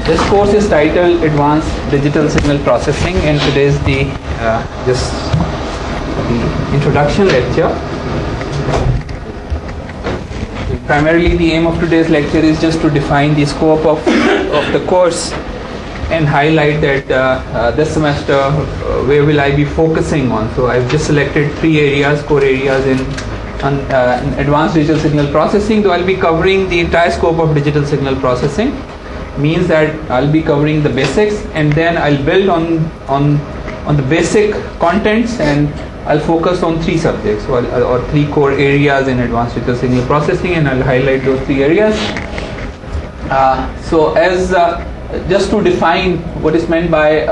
This course is titled Advanced Digital Signal Processing, and today is the introduction lecture. Primarily the aim of today's lecture is just to define the scope of the course and highlight that this semester where will I be focusing on. So I've just selected three areas, core areas in advanced digital signal processing. So I'll be covering the entire scope of digital signal processing. Means that I'll be covering the basics, and then I'll build on the basic contents, and I'll focus on three subjects or three core areas in advanced digital signal processing, and I'll highlight those three areas. So as just to define what is meant by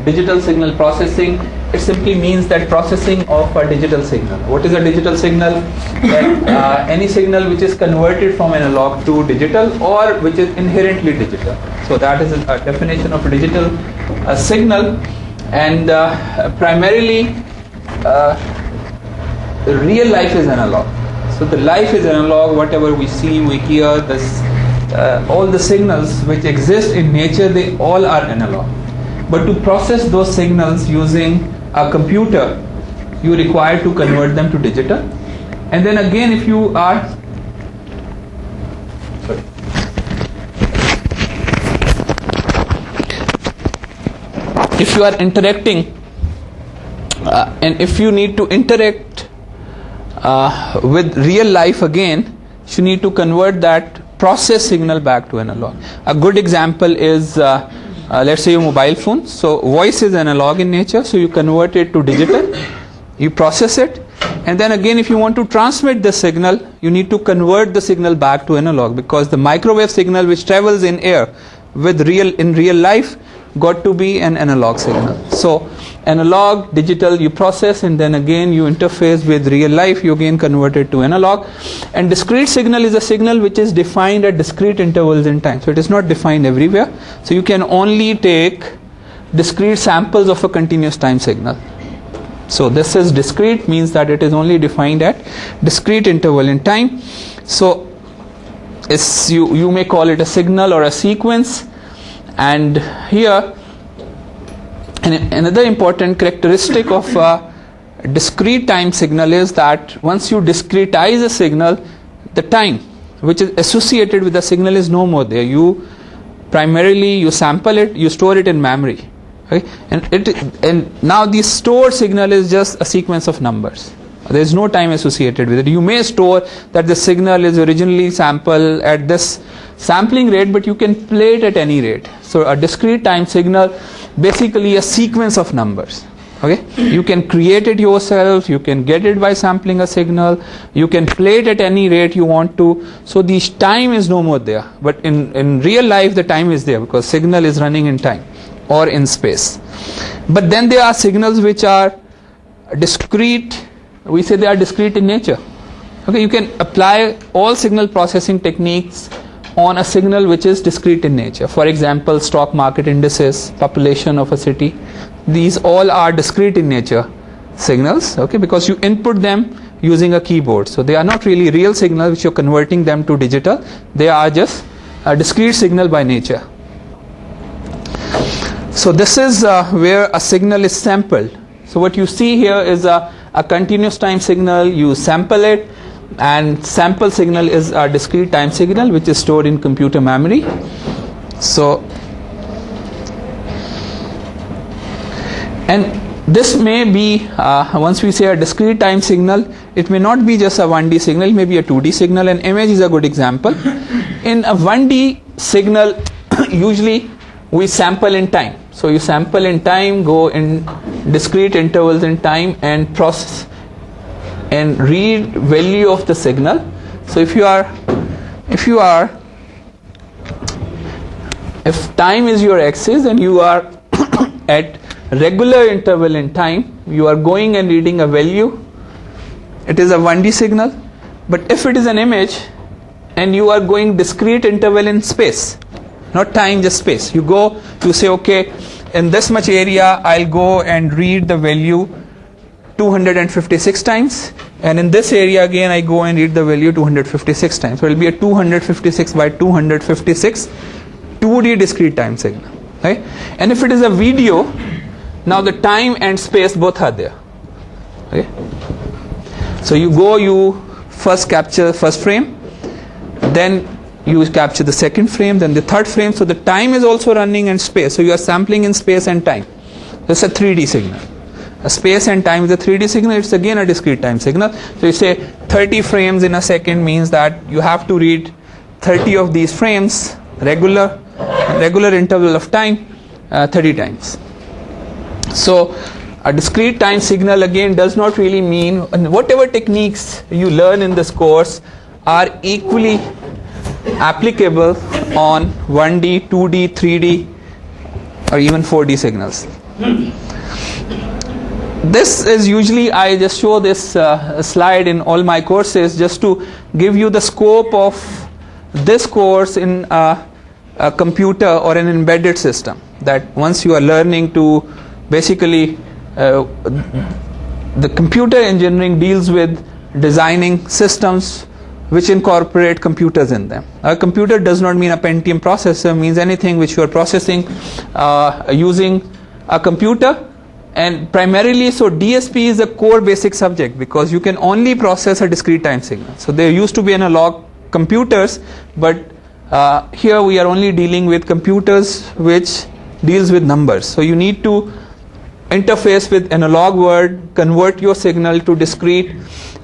digital signal processing, it simply means that processing of a digital signal. What is a digital signal? That any signal which is converted from analog to digital or which is inherently digital. So that is a definition of a digital signal, and primarily real life is analog. So the life is analog. Whatever we see, we hear, all the signals which exist in nature, they all are analog. But to process those signals using a computer, you require to convert them to digital. And then again, if you are interacting and if you need to interact with real life again, you need to convert that process signal back to analog. A good example is let's say your mobile phone. So voice is analog in nature, so you convert it to digital, you process it, and then again if you want to transmit the signal, you need to convert the signal back to analog, because the microwave signal which travels in air in real life got to be an analog signal. So analog, digital, you process, and then again you interface with real life, you again convert it to analog. And discrete signal is a signal which is defined at discrete intervals in time. So it is not defined everywhere. So you can only take discrete samples of a continuous time signal. So this is discrete, means that it is only defined at discrete interval in time. So you may call it a signal or a sequence. And here, another important characteristic of a discrete time signal is that once you discretize a signal, the time which is associated with the signal is no more there. You sample it, you store it in memory, okay? And now the stored signal is just a sequence of numbers. There is no time associated with it. You may store that the signal is originally sampled at this sampling rate, but you can play it at any rate. So a discrete time signal, basically a sequence of numbers. Okay, you can create it yourself, you can get it by sampling a signal, you can play it at any rate you want to. So the time is no more there, but in real life the time is there, because signal is running in time or in space. But then there are signals which are discrete. We say they are discrete in nature. Okay, you can apply all signal processing techniques on a signal which is discrete in nature. For example, stock market indices, population of a city, these all are discrete in nature signals, okay, because you input them using a keyboard. So they are not really real signals which you're converting them to digital. They are just a discrete signal by nature. So this is where a signal is sampled. So what you see here is a continuous time signal. You sample it, and sample signal is a discrete time signal which is stored in computer memory. So, and this may be once we say a discrete time signal, it may not be just a 1D signal, it may be a 2D signal. An image is a good example. In a 1D signal, usually we sample in time. So you sample in time, go in discrete intervals in time, and process and read value of the signal. So if time is your axis and you are at regular interval in time, you are going and reading a value, it is a 1D signal. But if it is an image and you are going discrete interval in space, not time, just space, you say, okay, in this much area I'll go and read the value 256 times, and in this area again I go and read the value 256 times. So it will be a 256 by 256 2D discrete time signal, right? And if it is a video, now the time and space both are there. Okay? So you first capture first frame, then you capture the second frame, then the third frame. So the time is also running and space. So you are sampling in space and time. That's a 3D signal. A space and time is a 3D signal. It's again a discrete time signal. So you say 30 frames in a second means that you have to read 30 of these frames, regular interval of time, 30 times. So a discrete time signal again does not really mean, and whatever techniques you learn in this course are equally applicable on 1D, 2D, 3D or even 4D signals. This is usually, I just show this slide in all my courses just to give you the scope of this course in a computer or an embedded system. That once you are learning to basically the computer engineering deals with designing systems which incorporate computers in them. A computer does not mean a Pentium processor, means anything which you are processing using a computer. And primarily, so DSP is a core basic subject because you can only process a discrete time signal. So there used to be analog computers, but here we are only dealing with computers which deals with numbers. So you need to interface with analog world, convert your signal to discrete,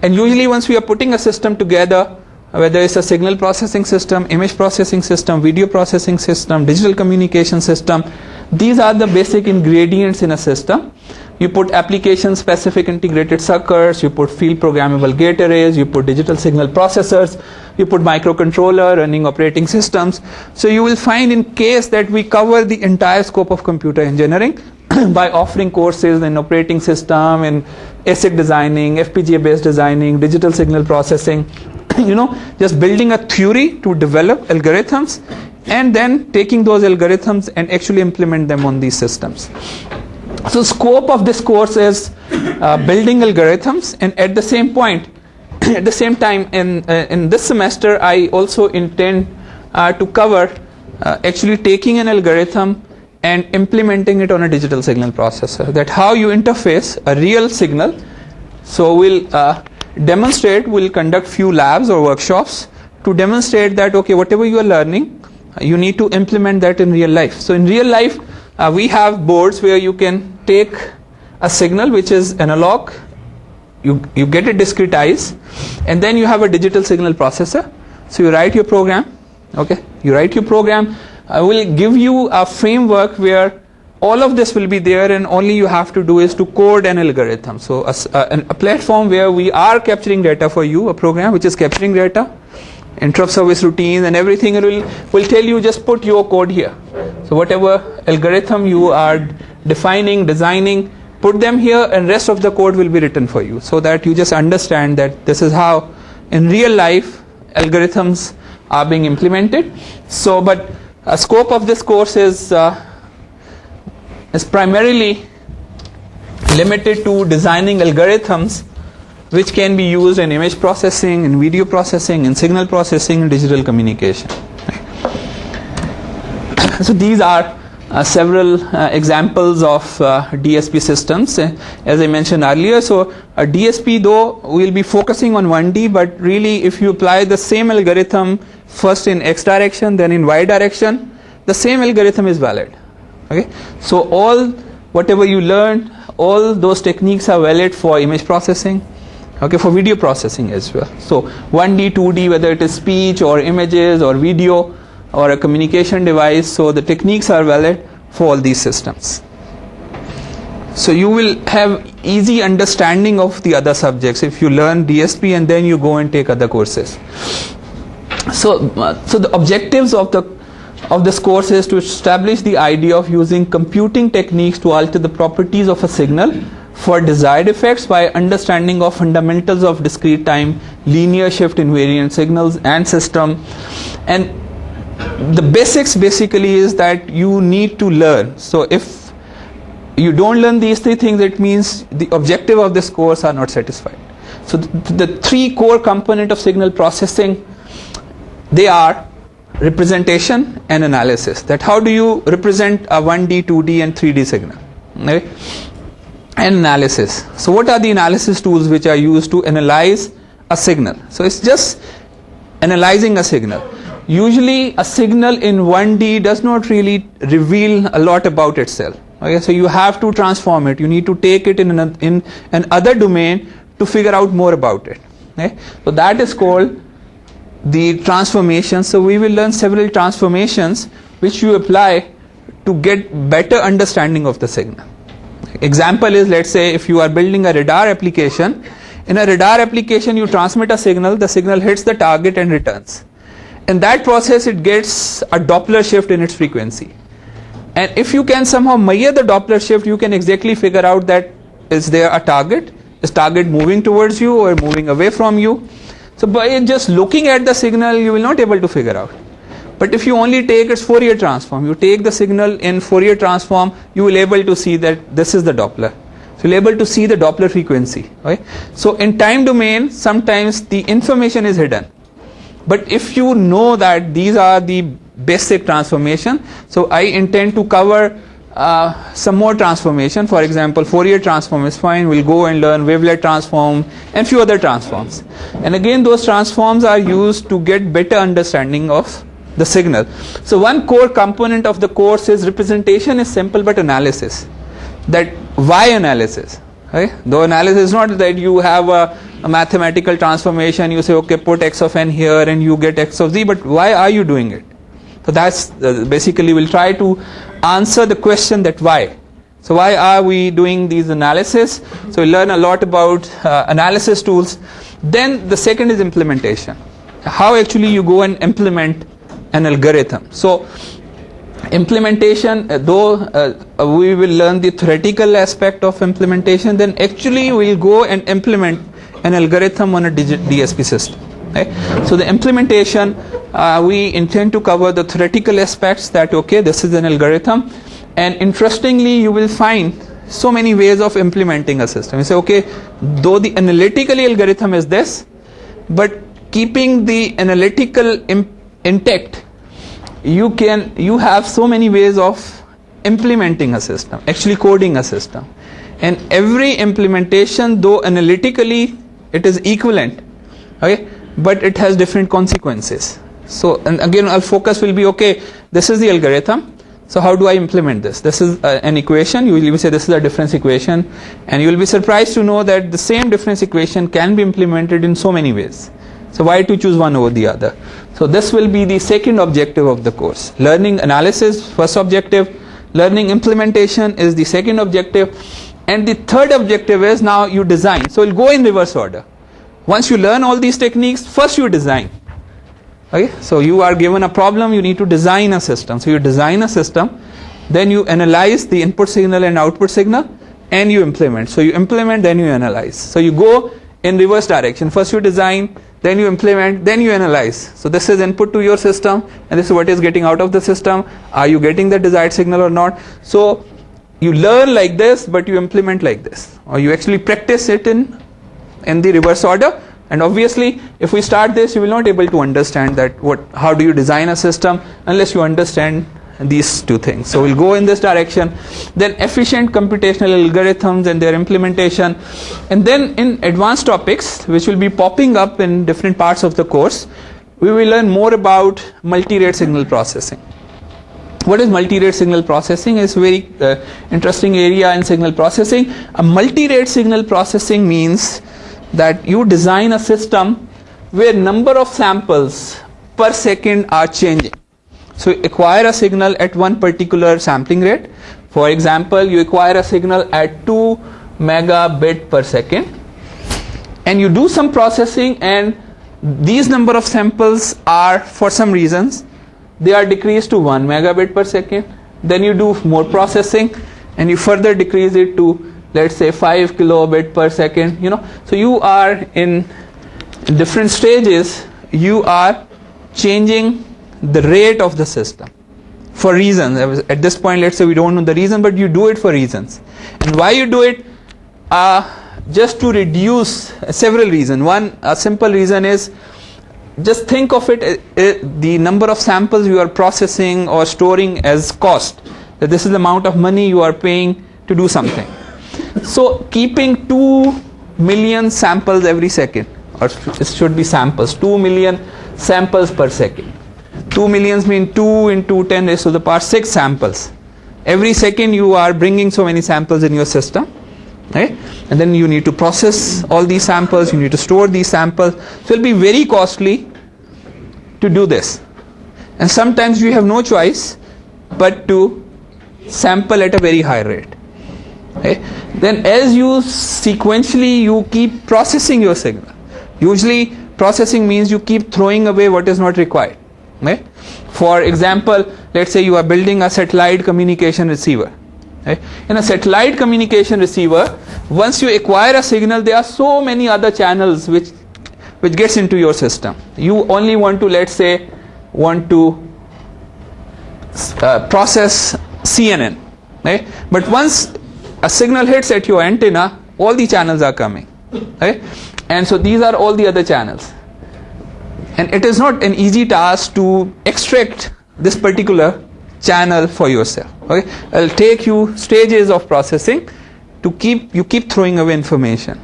and usually once we are putting a system together, whether it's a signal processing system, image processing system, video processing system, digital communication system, these are the basic ingredients in a system. You put application specific integrated circuits, you put field programmable gate arrays, you put digital signal processors, you put microcontroller, running operating systems. So you will find in case that we cover the entire scope of computer engineering by offering courses in operating system, in ASIC designing, FPGA based designing, digital signal processing, just building a theory to develop algorithms and then taking those algorithms and actually implement them on these systems. So scope of this course is building algorithms, and at the same time in this semester I also intend to cover actually taking an algorithm and implementing it on a digital signal processor, that how you interface a real signal. So we'll we'll conduct few labs or workshops to demonstrate that okay, whatever you are learning, you need to implement that in real life. So in real life we have boards where you can take a signal which is analog, you get it discretized, and then you have a digital signal processor. So you write your program, I will give you a framework where all of this will be there, and only you have to do is to code an algorithm. So a platform where we are capturing data for you, a program which is capturing data, interrupt service routines and everything, and will tell you just put your code here. So whatever algorithm you are defining, designing, put them here, and rest of the code will be written for you, so that you just understand that this is how in real life algorithms are being implemented. So but scope of this course is primarily limited to designing algorithms which can be used in image processing, in video processing, in signal processing, and digital communication. So these are several examples of DSP systems, as I mentioned earlier. So a DSP, though we'll be focusing on 1D, but really if you apply the same algorithm first in X direction, then in Y direction, the same algorithm is valid. Okay, so whatever you learned, all those techniques are valid for image processing, okay, for video processing as well. So 1D, 2D, whether it is speech or images or video or a communication device, so the techniques are valid for all these systems. So you will have easy understanding of the other subjects if you learn DSP and then you go and take other courses. So the objectives of this course is to establish the idea of using computing techniques to alter the properties of a signal for desired effects by understanding of fundamentals of discrete time, linear shift invariant signals and system. And the basics basically is that you need to learn. So if you don't learn these three things, it means the objective of this course are not satisfied. So the three core components of signal processing, they are representation and analysis. That how do you represent a 1D, 2D and 3D signal, okay? And analysis. So what are the analysis tools which are used to analyze a signal? So it's just analyzing a signal. Usually a signal in 1D does not really reveal a lot about itself, okay? So you have to transform it. You need to take it in another domain to figure out more about it, okay? So that is called the transformation. So we will learn several transformations which you apply to get better understanding of the signal. Example is, let's say if you are building a radar application. In a radar application you transmit a signal, the signal hits the target and returns. In that process it gets a Doppler shift in its frequency, and if you can somehow measure the Doppler shift, you can exactly figure out that is there a target, is target moving towards you or moving away from you. So by just looking at the signal you will not be able to figure out. But if you only take its Fourier transform, you take the signal in Fourier transform, you will be able to see that this is the Doppler. So you'll be able to see the Doppler frequency, okay? So in time domain sometimes the information is hidden, but if you know that these are the basic transformation, so I intend to cover some more transformation. For example, Fourier transform is fine, we'll go and learn wavelet transform and few other transforms, and again those transforms are used to get better understanding of the signal. So one core component of the course is representation is simple, but analysis, that why analysis, okay? Though analysis is not that you have a mathematical transformation, you say okay put x of n here and you get x of z, but why are you doing it? So that's basically we'll try to answer the question that why. So why are we doing these analysis? So we learn a lot about analysis tools. Then the second is implementation, how actually you go and implement an algorithm. So implementation, though we will learn the theoretical aspect of implementation, then actually we'll go and implement an algorithm on a DSP system, okay? So the implementation, we intend to cover the theoretical aspects, that okay this is an algorithm, and interestingly you will find so many ways of implementing a system. You say okay, though the analytical algorithm is this, but keeping the analytical intact, you have so many ways of implementing a system, actually coding a system, and every implementation though analytically it is equivalent, okay, but it has different consequences. So and again our focus will be okay, this is the algorithm, so how do I implement this? This is an equation, you will say this is a difference equation, and you will be surprised to know that the same difference equation can be implemented in so many ways. So why to choose one over the other? So this will be the second objective of the course. Learning analysis, first objective. Learning implementation is the second objective. And the third objective is now you design. So we'll go in reverse order. Once you learn all these techniques, first you design. Okay? So you are given a problem, you need to design a system. So you design a system, then you analyze the input signal and output signal, and you implement. So you implement, then you analyze. So you go in reverse direction. First you design, then you implement, then you analyze. So this is input to your system, and this is what is getting out of the system. Are you getting the desired signal or not? So you learn like this, but you implement like this, or you actually practice it in the reverse order. And obviously if we start this, you will not be able to understand that how do you design a system unless you understand these two things. So we'll go in this direction. Then efficient computational algorithms and their implementation, and then in advanced topics which will be popping up in different parts of the course, we will learn more about multi-rate signal processing. What is multi-rate signal processing? Is a very interesting area in signal processing. A multi-rate signal processing means that you design a system where number of samples per second are changing. So you acquire a signal at one particular sampling rate. For example, you acquire a signal at 2 megabit per second, and you do some processing, and these number of samples are, for some reasons, they are decreased to 1 megabit per second. Then you do more processing and you further decrease it to, let's say, 5 kilobit per second. So you are in different stages, you are changing the rate of the system for reasons. At this point, let's say we don't know the reason, but you do it for reasons. And why you do it? Just to reduce several reasons. One, a simple reason is just think of it, the number of samples you are processing or storing as cost. That this is the amount of money you are paying to do something. So keeping 2 million samples every second, or it should be samples, 2 million samples per second. 2 millions mean 2 into 10 raised to the power 6 samples. Every second you are bringing so many samples in your system, right? And then you need to process all these samples, you need to store these samples. So it will be very costly to do this. And sometimes you have no choice but to sample at a very high rate. Okay? Then as you sequentially you keep processing your signal. Usually processing means you keep throwing away what is not required. Okay? For example, let's say you are building a satellite communication receiver. Okay? In a satellite communication receiver, once you acquire a signal, there are so many other channels which gets into your system. You only want to, let's say, process CNN. Okay? But once a signal hits at your antenna, all the channels are coming. Okay? And so these are all the other channels. And it is not an easy task to extract this particular channel for yourself. Okay? It will take you stages of processing to keep throwing away information.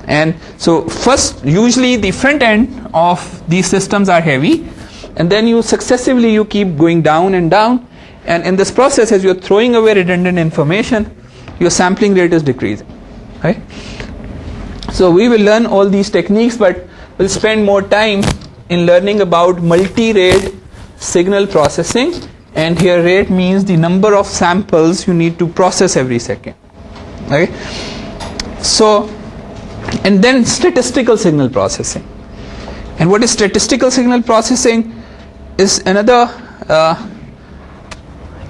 And so first, usually the front end of these systems are heavy, and then you successively keep going down and down, and in this process, as you're throwing away redundant information, your sampling rate is decreasing. Right? So we will learn all these techniques, but we'll spend more time in learning about multi-rate signal processing, and here rate means the number of samples you need to process every second. Okay? So, and then statistical signal processing. And what is statistical signal processing is another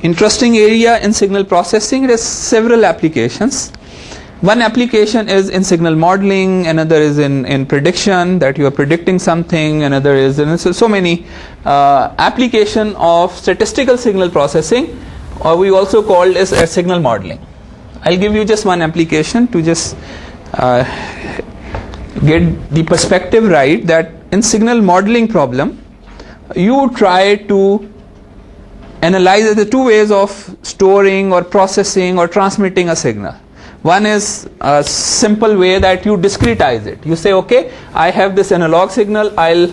interesting area in signal processing. It has several applications. One application is in signal modeling, another is in prediction, that you are predicting something, another is in so many application of statistical signal processing, or we also called as signal modeling. I'll give you just one application to just get the perspective right, that in signal modeling problem, you try to analyze the two ways of storing or processing or transmitting a signal. One is a simple way that you discretize it. You say, okay, I have this analog signal, I'll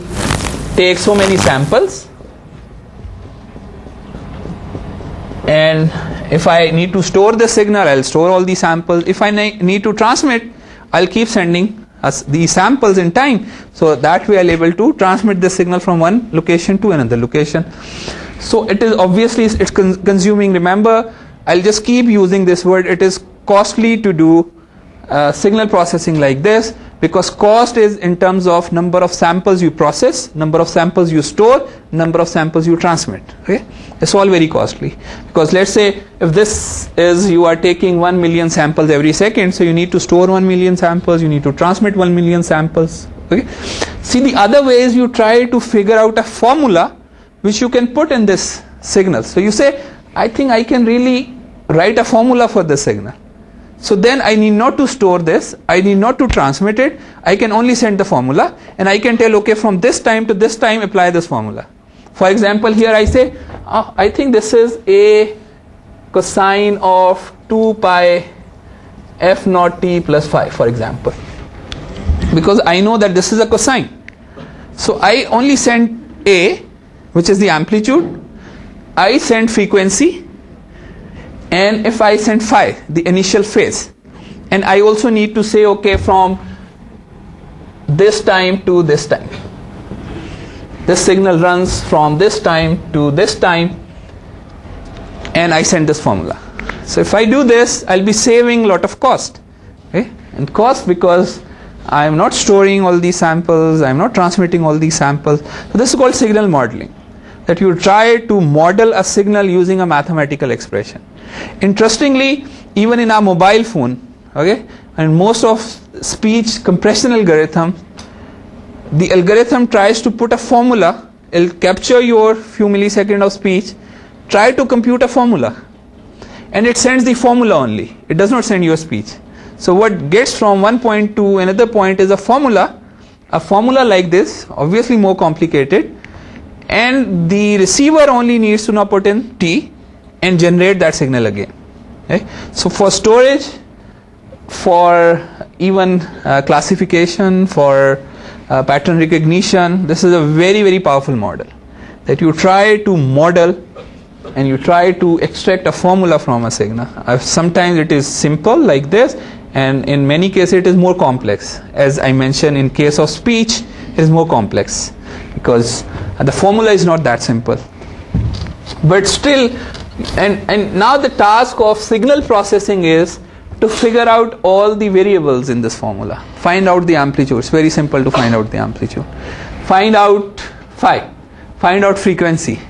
take so many samples, and if I need to store the signal, I'll store all the samples. If I need to transmit, I'll keep sending us these samples in time, so that way I'll able to transmit the signal from one location to another location. So it is obviously it's consuming. Remember, I'll just keep using this word. It is costly to do signal processing like this, because cost is in terms of number of samples you process, number of samples you store, number of samples you transmit. Okay, it's all very costly, because let's say if this is, you are taking 1 million samples every second, so you need to store 1 million samples, you need to transmit 1 million samples. Okay, see, the other way is you try to figure out a formula which you can put in this signal. So you say, I think I can really write a formula for this signal. So then I need not to store this, I need not to transmit it, I can only send the formula, and I can tell, okay, from this time to this time apply this formula. For example, here I say, I think this is a cosine of 2 pi f naught t plus 5, for example, because I know that this is a cosine. So I only send a, which is the amplitude, I send frequency, and if I send phi, the initial phase, and I also need to say, okay, from this time to this time, this signal runs from this time to this time, and I send this formula. So if I do this, I'll be saving a lot of cost. Okay? And cost, because I am not storing all these samples, I am not transmitting all these samples. So this is called signal modeling, that you try to model a signal using a mathematical expression. Interestingly, even in our mobile phone, okay, and most of speech compression algorithm, the algorithm tries to put a formula, it'll capture your few milliseconds of speech, try to compute a formula, and it sends the formula only, it does not send your speech. So what gets from one point to another point is a formula a formula like this, obviously more complicated, and the receiver only needs to now put in T and generate that signal again. Okay? So for storage, for even classification, for pattern recognition, this is a very, very powerful model, that you try to model and you try to extract a formula from a signal. Sometimes it is simple like this, and in many cases it is more complex. As I mentioned, in case of speech, it is more complex because the formula is not that simple. But still, and now the task of signal processing is to figure out all the variables in this formula. Find out the amplitude. It's very simple to find out the amplitude. Find out phi. Find out frequency.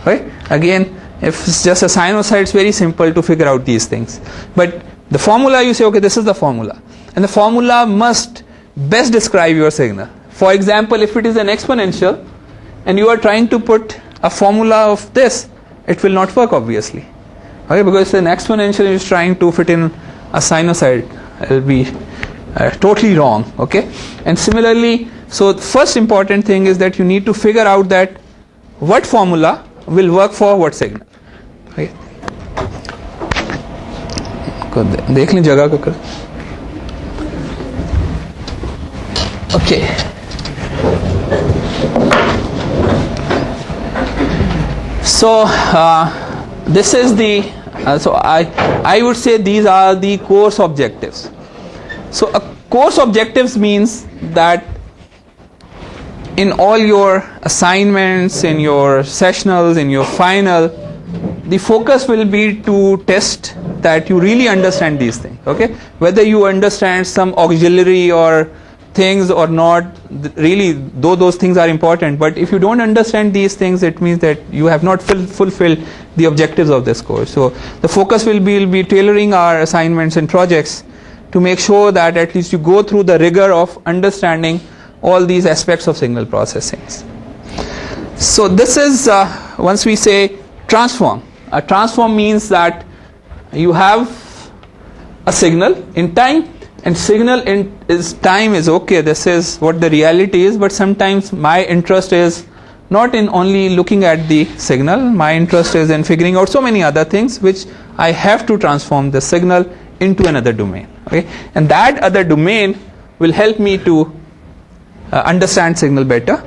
Right? Again, if it's just a sinusoid, it's very simple to figure out these things. But the formula, you say, okay, this is the formula. And the formula must best describe your signal. For example, if it is an exponential and you are trying to put a formula of this, it will not work, obviously. Okay, because it's an exponential is trying to fit in a sinusoid. It will be totally wrong. Okay, and similarly, so the first important thing is that you need to figure out that what formula will work for what signal. Okay. देख लें जगह का कर. Okay. So this is the so I would say these are the course objectives. So a course objectives means that in all your assignments, in your sessionals, in your final, the focus will be to test that you really understand these things. Okay, whether you understand some auxiliary or things or not, really, though those things are important, but if you don't understand these things, it means that you have not fulfilled the objectives of this course. So the focus will be tailoring our assignments and projects to make sure that at least you go through the rigor of understanding all these aspects of signal processing. So this is once we say transform. A transform means that you have a signal in time, and signal in time is okay, this is what the reality is, but sometimes my interest is not in only looking at the signal, my interest is in figuring out so many other things which I have to transform the signal into another domain. Okay, and that other domain will help me to understand signal better.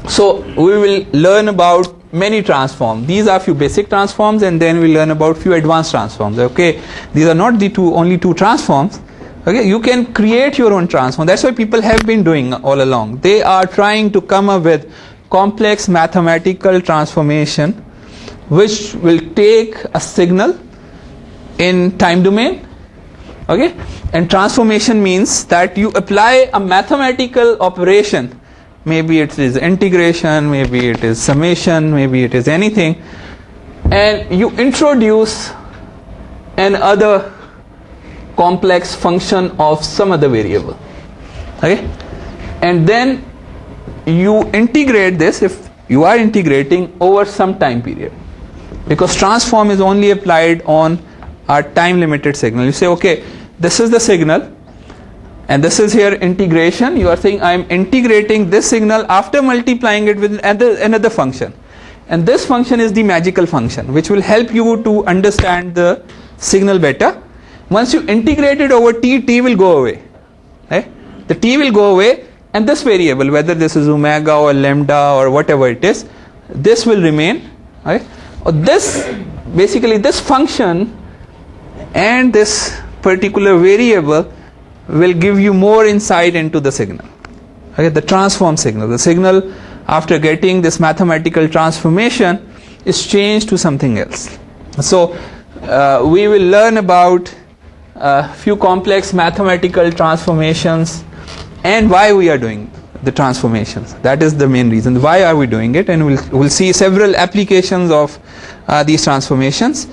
So we will learn about many transforms. These are few basic transforms, and then we learn about few advanced transforms. Okay, these are not the only two transforms. Okay, you can create your own transform. That's what people have been doing all along. They are trying to come up with complex mathematical transformation which will take a signal in time domain. Okay, and transformation means that you apply a mathematical operation. Maybe it is integration, maybe it is summation, maybe it is anything, and you introduce another complex function of some other variable. Okay, and then you integrate this, if you are integrating over some time period, because transform is only applied on a time limited signal. You say, okay, this is the signal and this is here integration. You are saying I am integrating this signal after multiplying it with another function, and this function is the magical function which will help you to understand the signal better. Once you integrate it over t will go away. Okay? The t will go away, and this variable, whether this is omega or lambda or whatever it is, this will remain. Right? Or this, basically this function and this particular variable will give you more insight into the signal. Okay? The transform signal. The signal, after getting this mathematical transformation, is changed to something else. So we will learn about few complex mathematical transformations and why we are doing the transformations. That is the main reason. Why are we doing it? And we'll see several applications of these transformations.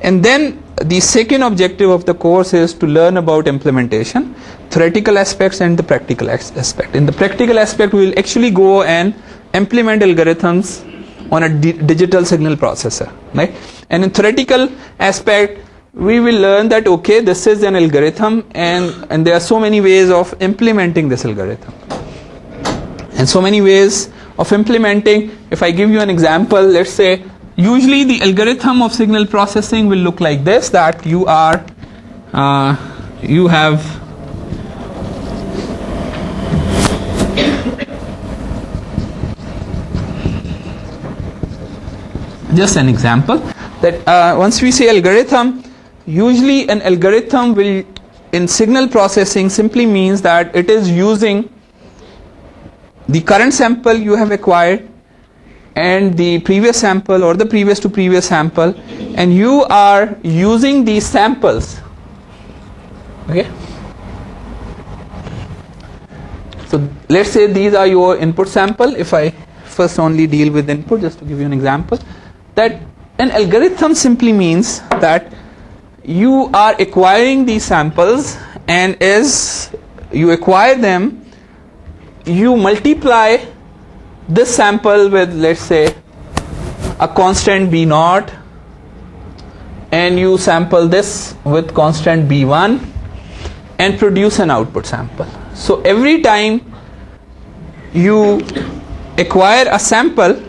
And then the second objective of the course is to learn about implementation, theoretical aspects and the practical aspect. In the practical aspect, we will actually go and implement algorithms on a digital signal processor. Right? And in theoretical aspect, we will learn that okay, this is an algorithm, and there are so many ways of implementing this algorithm. And so many ways of implementing. If I give you an example, let's say usually the algorithm of signal processing will look like this, that you have just an example that once we say algorithm, usually an algorithm will in signal processing simply means that it is using the current sample you have acquired and the previous sample or the previous to previous sample, and you are using these samples. Okay, so let's say these are your input sample. If I first only deal with input, just to give you an example, that an algorithm simply means that you are acquiring these samples, and as you acquire them, you multiply this sample with, let's say, a constant B0, and you sample this with constant B1 and produce an output sample. So every time you acquire a sample,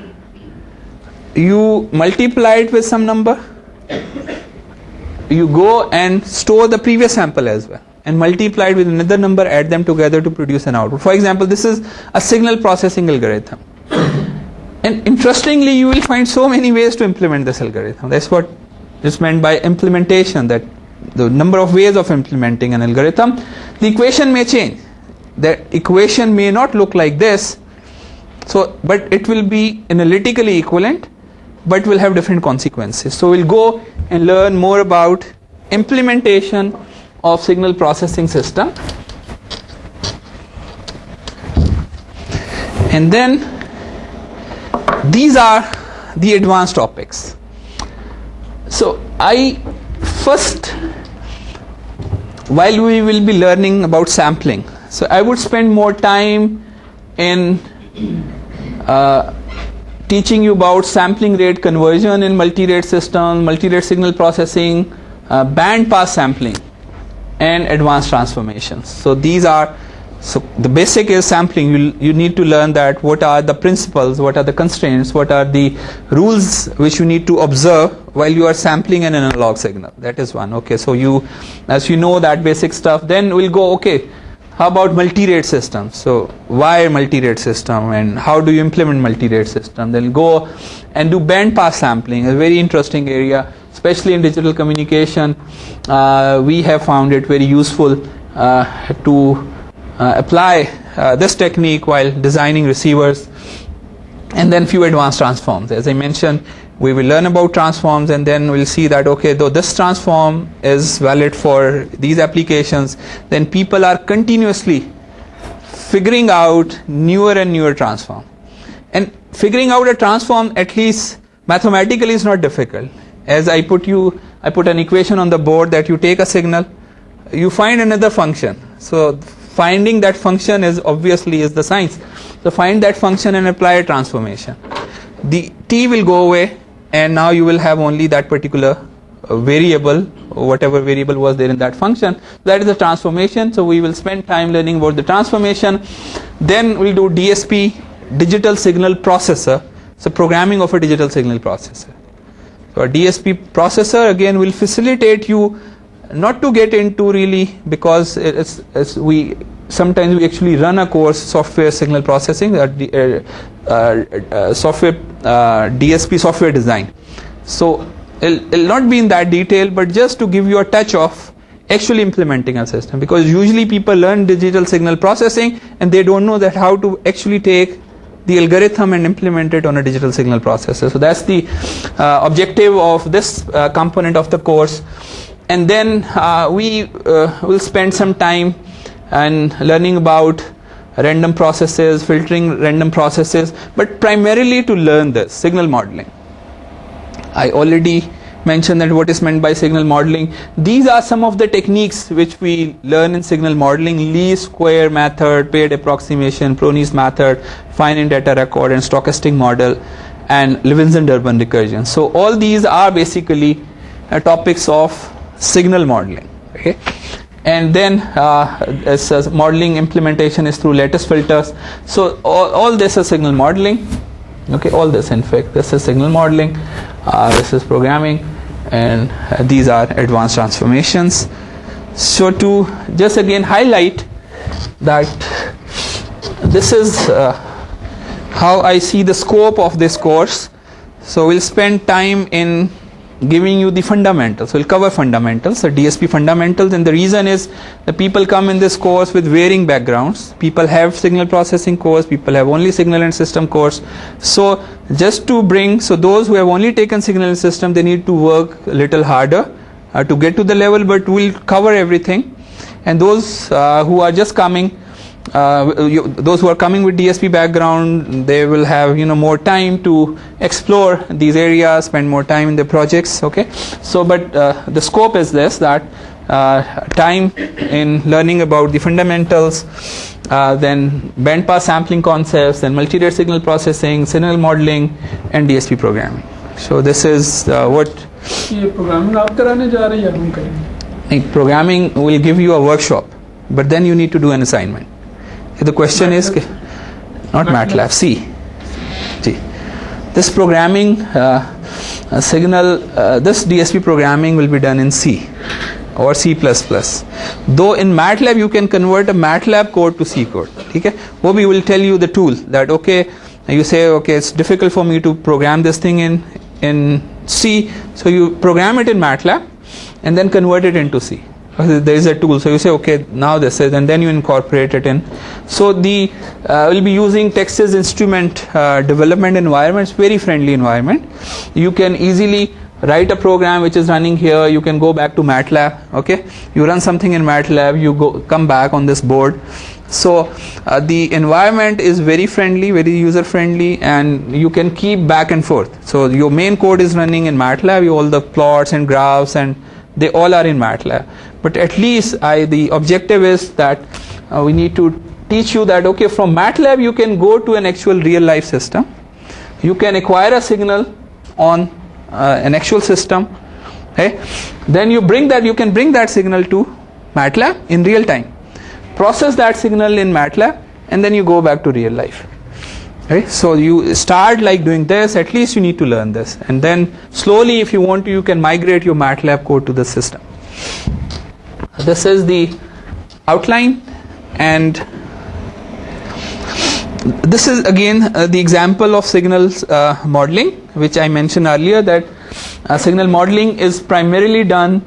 you multiply it with some number, you go and store the previous sample as well, and multiply it with another number, add them together to produce an output. For example, this is a signal processing algorithm. And interestingly, you will find so many ways to implement this algorithm. That's what is meant by implementation, that the number of ways of implementing an algorithm. The equation may change. The equation may not look like this, but it will be analytically equivalent, but will have different consequences. So we'll go and learn more about implementation of signal processing system, and then these are the advanced topics. So while we will be learning about sampling, so I would spend more time in teaching you about sampling rate conversion in multi-rate system, multi-rate signal processing, band pass sampling, and advanced transformations. So the basic is sampling. You need to learn that what are the principles, what are the constraints, what are the rules which you need to observe while you are sampling an analog signal. That is one. Okay, so as you know that basic stuff, then we'll go, okay, how about multi-rate system? So why multi-rate system, and how do you implement multi-rate system? Then go and do band pass sampling, a very interesting area, especially in digital communication. We have found it very useful to apply this technique while designing receivers. And then few advanced transforms. As I mentioned, we will learn about transforms, and then we'll see that, okay, though this transform is valid for these applications, then people are continuously figuring out newer and newer transform. And figuring out a transform, at least mathematically, is not difficult. As I put an equation on the board that you take a signal, you find another function. So finding that function is the science. So find that function and apply a transformation. The t will go away, and now you will have only that particular variable, whatever variable was there in that function. That is the transformation. So we will spend time learning about the transformation. Then we'll do DSP, digital signal processor. So programming of a digital signal processor. So a DSP processor again will facilitate you not to get into really, because sometimes we actually run a course, software signal processing, software DSP software design. So it'll not be in that detail, but just to give you a touch of actually implementing a system, because usually people learn digital signal processing and they don't know that how to actually take the algorithm and implement it on a digital signal processor. So that's the objective of this component of the course. And then we will spend some time and learning about random processes, filtering random processes, but primarily to learn this signal modeling. I already mentioned that what is meant by signal modeling. These are some of the techniques which we learn in signal modeling: least square method, paired approximation, Prony's method, finite data record, and stochastic model, and Levinson-Durbin recursion. So all these are basically topics of signal modeling. Okay, and then modeling implementation is through lattice filters. So all this is signal modeling. Okay, all this, in fact, this is signal modeling, this is programming, and these are advanced transformations. So to just again highlight that this is how I see the scope of this course. So we'll spend time in giving you the fundamentals. We'll cover fundamentals, the DSP fundamentals, and the reason is the people come in this course with varying backgrounds. People have signal processing course, people have only signal and system course. So just to bring, so those who have only taken signal and system, they need to work a little harder to get to the level, but we'll cover everything. And those who are just coming, those who are coming with DSP background, they will have more time to explore these areas, spend more time in the projects. Okay, so but the scope is this, that time in learning about the fundamentals, then bandpass sampling concepts, then multi-rate signal processing, signal modeling, and DSP programming. So this is what programming आप कराने जा रहे हैं या हम करेंगे? Programming will give you a workshop, but then you need to do an assignment. The question is not MATLAB, C. This programming signal, this DSP programming will be done in C or C++. Though in MATLAB you can convert a MATLAB code to C code. Okay, we will tell you the tool that okay, you say okay, it's difficult for me to program this thing in C, so you program it in MATLAB and then convert it into C. There is a tool, so you say okay, now this is, and then you incorporate it in. So the we'll be using Texas Instrument development environment. It's very friendly environment. You can easily write a program which is running here. You can go back to MATLAB. Okay, you run something in MATLAB, you come back on this board. So the environment is very friendly, very user friendly, and you can keep back and forth. So your main code is running in MATLAB, all the plots and graphs, and they all are in MATLAB. But at least the objective is that we need to teach you that okay, from MATLAB you can go to an actual real life system. You can acquire a signal on an actual system. Okay? Then you can bring that signal to MATLAB in real time, process that signal in MATLAB, and then you go back to real life. Okay? So you start like doing this, at least you need to learn this, and then slowly if you want to, you can migrate your MATLAB code to the system. This is the outline, and this is again the example of signals modeling, which I mentioned earlier, that signal modeling is primarily done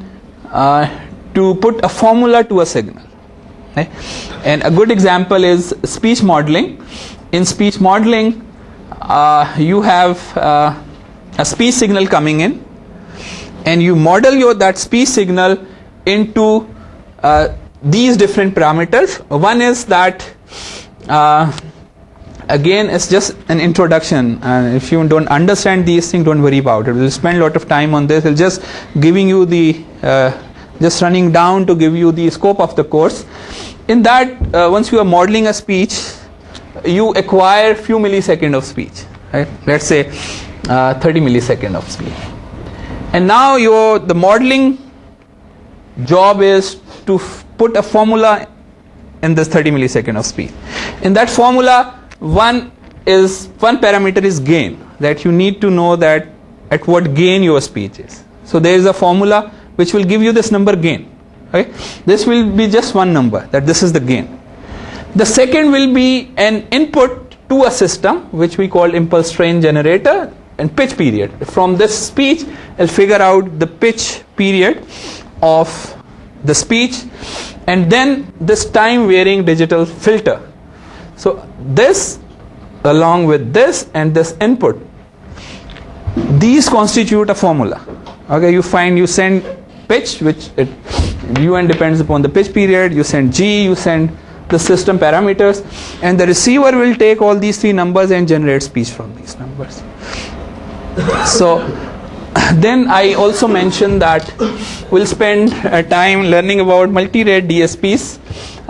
to put a formula to a signal. Okay? And a good example is speech modeling. In speech modeling, you have a speech signal coming in, and you model that speech signal into these different parameters. One is that again, it's just an introduction, and if you don't understand these things, don't worry about it. We'll spend a lot of time on this. We'll just giving you the just running down to give you the scope of the course. In that, once you are modeling a speech, you acquire few milliseconds of speech, right? Let's say 30 milliseconds of speech, and now the modeling job is to put a formula in this 30 milliseconds of speech. In that formula, one parameter is gain, that you need to know that at what gain your speech is. So there is a formula which will give you this number gain. Okay? This will be just one number, that this is the gain. The second will be an input to a system which we call impulse train generator and pitch period. From this speech, I'll figure out the pitch period of the speech, and then this time varying digital filter. So this along with this and this input, these constitute a formula. Okay, you send pitch, which un depends upon the pitch period, you send g, you send the system parameters, and the receiver will take all these three numbers and generate speech from these numbers. So then I also mentioned that we'll spend time learning about multi-rate DSPs.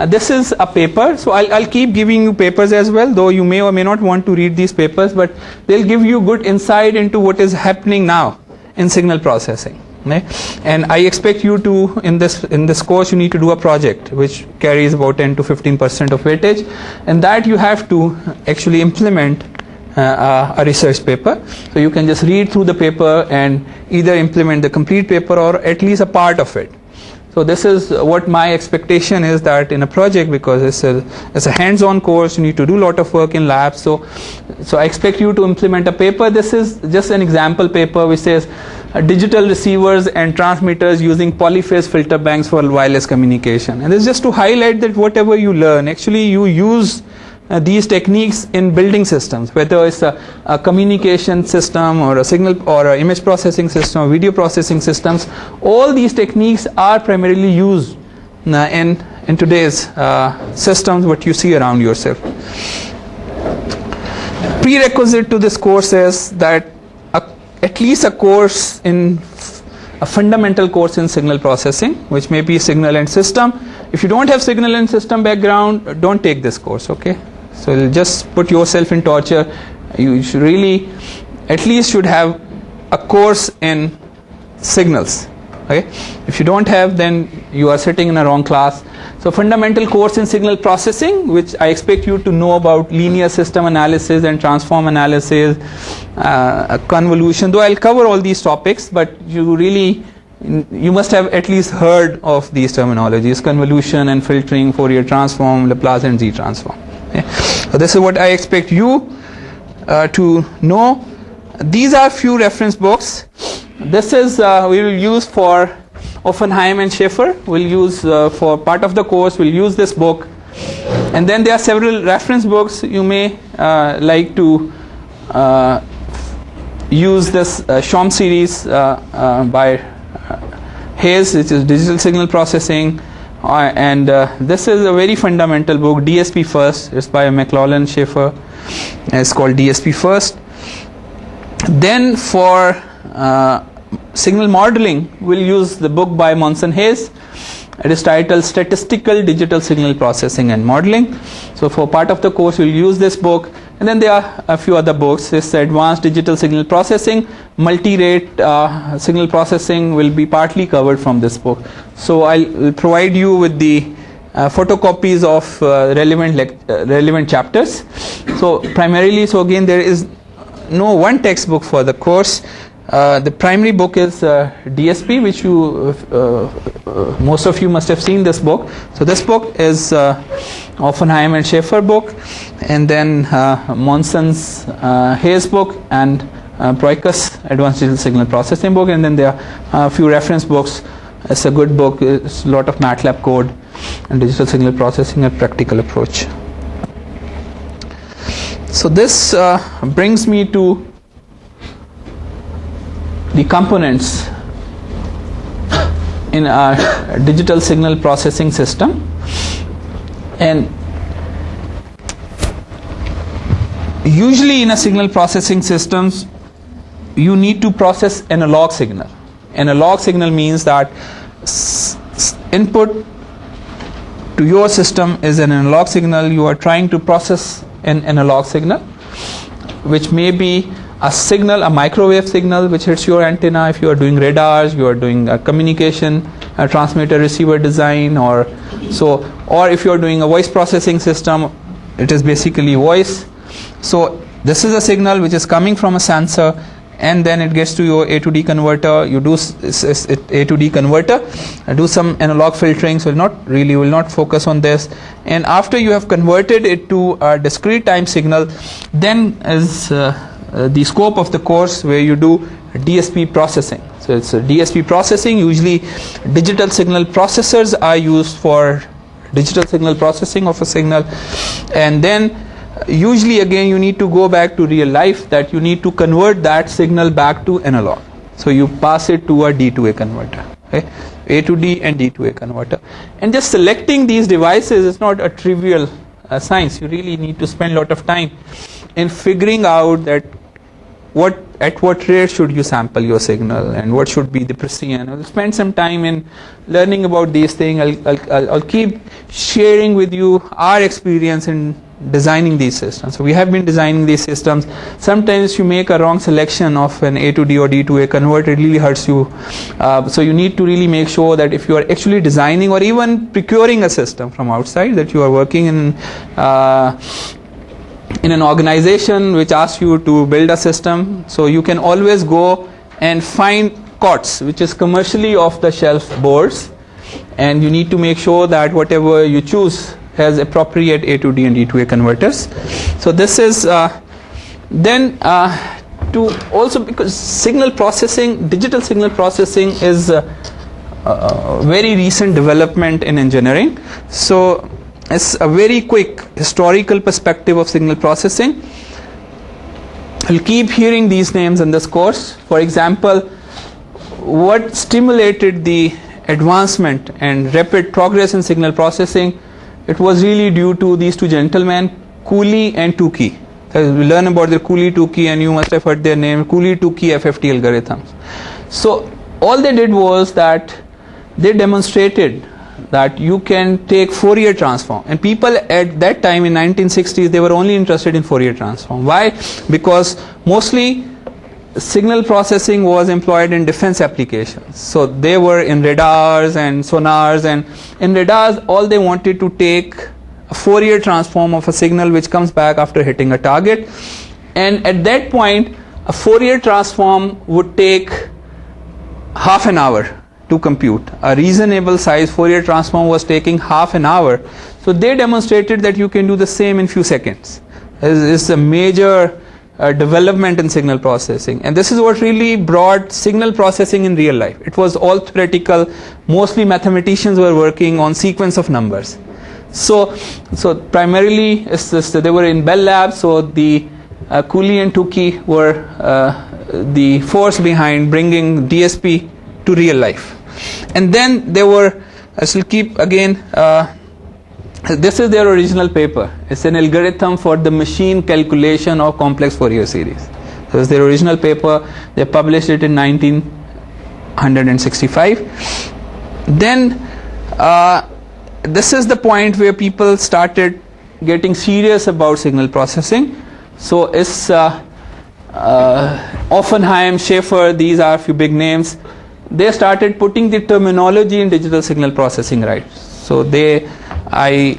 This is a paper, so I'll keep giving you papers as well, though you may or may not want to read these papers, but they'll give you good insight into what is happening now in signal processing. Okay? And I expect you to, in this course, you need to do a project which carries about 10 to 15% of weightage, and that you have to actually implement a research paper. So you can just read through the paper and either implement the complete paper or at least a part of it. So this is what my expectation is, that in a project, because it's a hands-on course, you need to do a lot of work in labs. So I expect you to implement a paper. This is just an example paper which says digital receivers and transmitters using polyphase filter banks for wireless communication. And this is just to highlight that whatever you learn, actually you use these techniques in building systems, whether it's a communication system or a signal or an image processing system or video processing systems. All these techniques are primarily used in today's systems, what you see around yourself. Prerequisite to this course is that at least a course in a fundamental course in signal processing, which may be signal and system. If you don't have signal and system background, don't take this course, okay? So just put yourself in torture. You should really at least should have a course in signals, okay? If you don't have, then you are sitting in a wrong class. So fundamental course in signal processing, which I expect you to know about linear system analysis and transform analysis, convolution, though I'll cover all these topics, but you must have at least heard of these terminologies: convolution and filtering, Fourier transform, Laplace and Z transform. Okay? So this is what I expect you to know. These are few reference books. This is we will use for Oppenheim and Schaeffer. We'll use for part of the course, we'll use this book. And then there are several reference books. You may like to use this Shoab series by Hayes, which is digital signal processing, and this is a very fundamental book, DSP First. It's by McLaughlin Schaeffer. It's called DSP First. Then for signal modeling, we'll use the book by Monson Hayes. It is titled Statistical Digital Signal Processing and Modeling. So for part of the course, we'll use this book. And then there are a few other books. This Advanced Digital Signal Processing, Multi-Rate Signal Processing will be partly covered from this book. So I'll provide you with the photocopies of relevant chapters. So primarily, so again, there is no one textbook for the course. The primary book is DSP, which you most of you must have seen this book. So this book is Oppenheim and Schaeffer book, and then Monson's Hayes book, and Proikos Advanced Digital Signal Processing book, and then there are a few reference books. It's a good book. It's a lot of MATLAB code and digital signal processing and practical approach. So this brings me to the components in a digital signal processing system. And usually in a signal processing systems, you need to process analog signal. Analog signal means that input to your system is an analog signal. You are trying to process an analog signal, which may be a signal, a microwave signal which hits your antenna if you are doing radars, you are doing a communication, a transmitter receiver design, or if you are doing a voice processing system, it is basically voice. So this is a signal which is coming from a sensor, and then it gets to your A to D converter. You do A to D converter, do some analog filtering, so will not focus on this. And after you have converted it to a discrete time signal, then is the scope of the course where you do DSP processing. So it's a DSP processing. Usually digital signal processors are used for digital signal processing of a signal, and then usually again you need to go back to real life, that you need to convert that signal back to analog. So you pass it to a D2A converter, okay? A to D and D2A converter. And just selecting these devices is not a trivial science. You really need to spend a lot of time in figuring out that at what rate should you sample your signal and what should be the precision. I'll spend some time in learning about these things. I'll keep sharing with you our experience in designing these systems. So we have been designing these systems. Sometimes you make a wrong selection of an A to D or D to A converter, it really hurts you. So you need to really make sure that if you are actually designing or even procuring a system from outside, that you are working in an organization which asks you to build a system. So you can always go and find COTS, which is commercially off the shelf boards, and you need to make sure that whatever you choose has appropriate A to D and D to A converters. So this is then to also, because signal processing, digital signal processing is a very recent development in engineering. So it's a very quick historical perspective of signal processing. You'll keep hearing these names in this course. For example, what stimulated the advancement and rapid progress in signal processing, it was really due to these two gentlemen, Cooley and Tukey. We learn about the Cooley-Tukey, and you must have heard their name, Cooley-Tukey FFT algorithms. So all they did was that they demonstrated that you can take Fourier transform, and people at that time in 1960s, they were only interested in Fourier transform. Why? Because mostly signal processing was employed in defense applications. So they were in radars and sonars, and in radars all they wanted to take a Fourier transform of a signal which comes back after hitting a target, and at that point a Fourier transform would take half an hour to compute. A reasonable size Fourier transform was taking half an hour. So they demonstrated that you can do the same in few seconds. It's a major development in signal processing, and this is what really brought signal processing in real life. It was all theoretical. Mostly mathematicians were working on sequence of numbers. So primarily they were in Bell Labs. So the Cooley and Tukey were the force behind bringing DSP to real life. And then there were, I shall keep again, this is their original paper. It's an algorithm for the machine calculation of complex Fourier series. So it's their original paper. They published it in 1965. Then this is the point where people started getting serious about signal processing. So it's Oppenheim, Schaefer, these are a few big names. They started putting the terminology in digital signal processing right. So I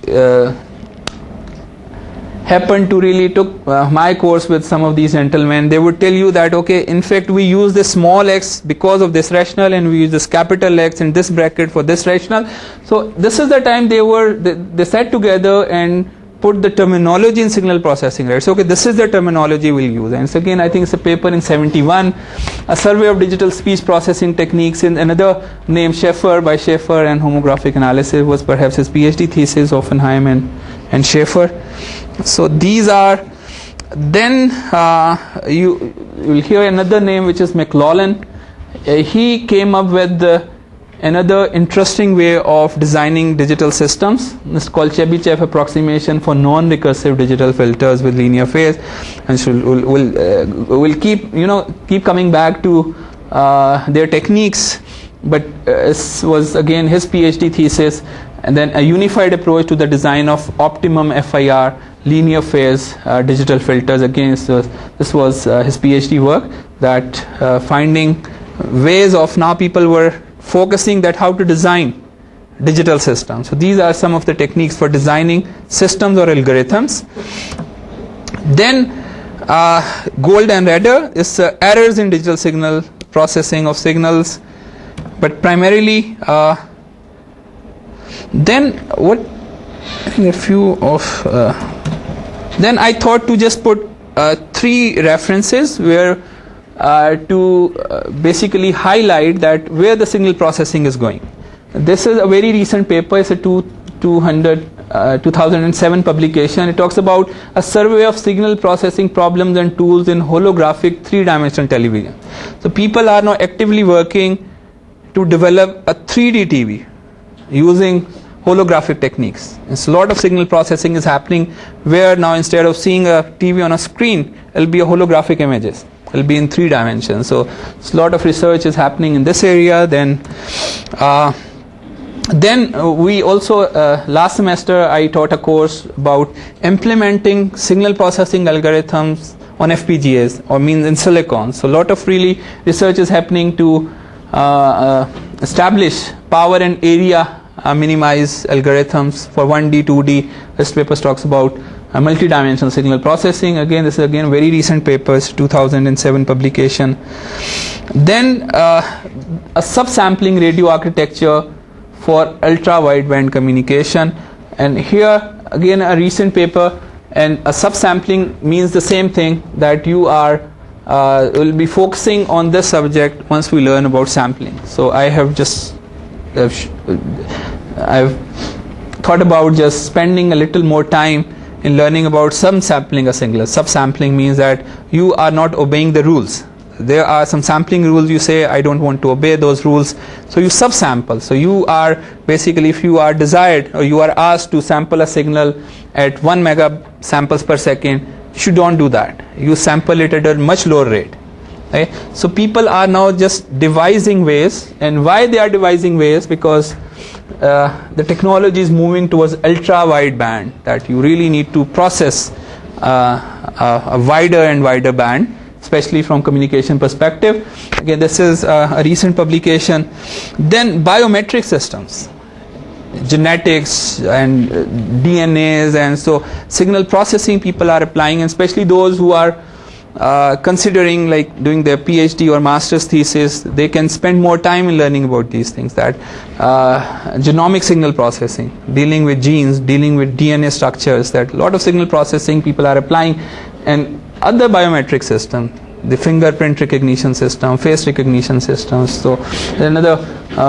happened to really took my course with some of these gentlemen. They would tell you that, okay, in fact we use this small x because of this rational, and we use this capital X in this bracket for this rational. So this is the time they sat together and put the terminology in signal processing, right? So okay, this is the terminology we'll use. And so again, I think it's a paper in 71, a survey of digital speech processing techniques, in another name, Schaefer, by Schaefer, and homographic analysis was perhaps his PhD thesis, Oppenheim and Schaefer. So these are, then you will hear another name which is McLaughlin. He came up with another interesting way of designing digital systems. It's called Chebyshev approximation for non-recursive digital filters with linear phase, and we'll keep coming back to their techniques. But this was again his PhD thesis, and then a unified approach to the design of optimum FIR linear phase digital filters. Again, so this was his PhD work, that finding ways of, now people were focusing that how to design digital systems. So these are some of the techniques for designing systems or algorithms. Then Gold and Rader is errors in digital signal processing of signals, but primarily then what I think a few of then I thought to just put 3 references where to basically highlight that where the signal processing is going. This is a very recent paper. It's a 2007 publication. It talks about a survey of signal processing problems and tools in holographic 3-dimensional television. So people are now actively working to develop a 3D TV using holographic techniques. It's a lot of signal processing is happening where now instead of seeing a TV on a screen, it'll be a holographic images. It'll be in 3 dimensions. So a lot of research is happening in this area. Then Then we also last semester I taught a course about implementing signal processing algorithms on FPGAs, or means in silicon. So a lot of really research is happening to establish power and area minimize algorithms for 1D, 2D. This paper talks about multi-dimensional signal processing. Again, this is again very recent papers, 2007 publication. Then a subsampling radio architecture for ultra-wideband communication, and here again a recent paper. And a subsampling means the same thing, that you are will be focusing on this subject once we learn about sampling. So I have just I've thought about just spending a little more time in learning about subsampling a signal. Subsampling means that you are not obeying the rules. There are some sampling rules, you say I don't want to obey those rules, so you subsample. So you are basically, if you are desired or you are asked to sample a signal at 1 mega samples per second, you don't do that. You sample it at a much lower rate. Okay? So people are now just devising ways, and why they are devising ways? Because the technology is moving towards ultra wideband, that you really need to process a wider and wider band, especially from communication perspective. Again, this is a recent publication. Then biometric systems, genetics and DNAs, and so signal processing people are applying, and especially those who are considering like doing their PhD or master's thesis, they can spend more time in learning about these things, that genomic signal processing, dealing with genes, dealing with DNA structures, that a lot of signal processing people are applying. And other biometric system, the fingerprint recognition system, face recognition systems. So another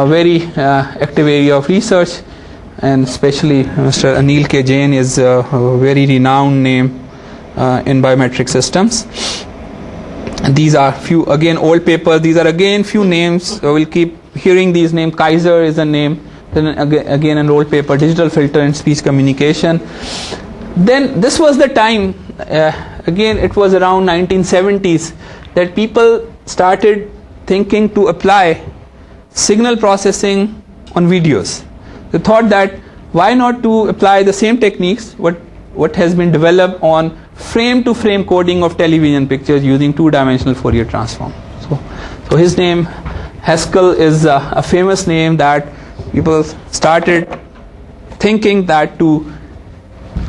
very active area of research, and especially Mr. Anil K. Jain is a very renowned name in biometric systems. And these are few again old papers. These are again few names. We'll keep hearing these names. Kaiser is a name. Then again an old paper, digital filter and speech communication. Then this was the time. Again, it was around 1970s that people started thinking to apply signal processing on videos. They thought that why not to apply the same techniques what has been developed on frame to frame coding of television pictures using two-dimensional Fourier transform. So his name Haskell is a famous name, that people started thinking that to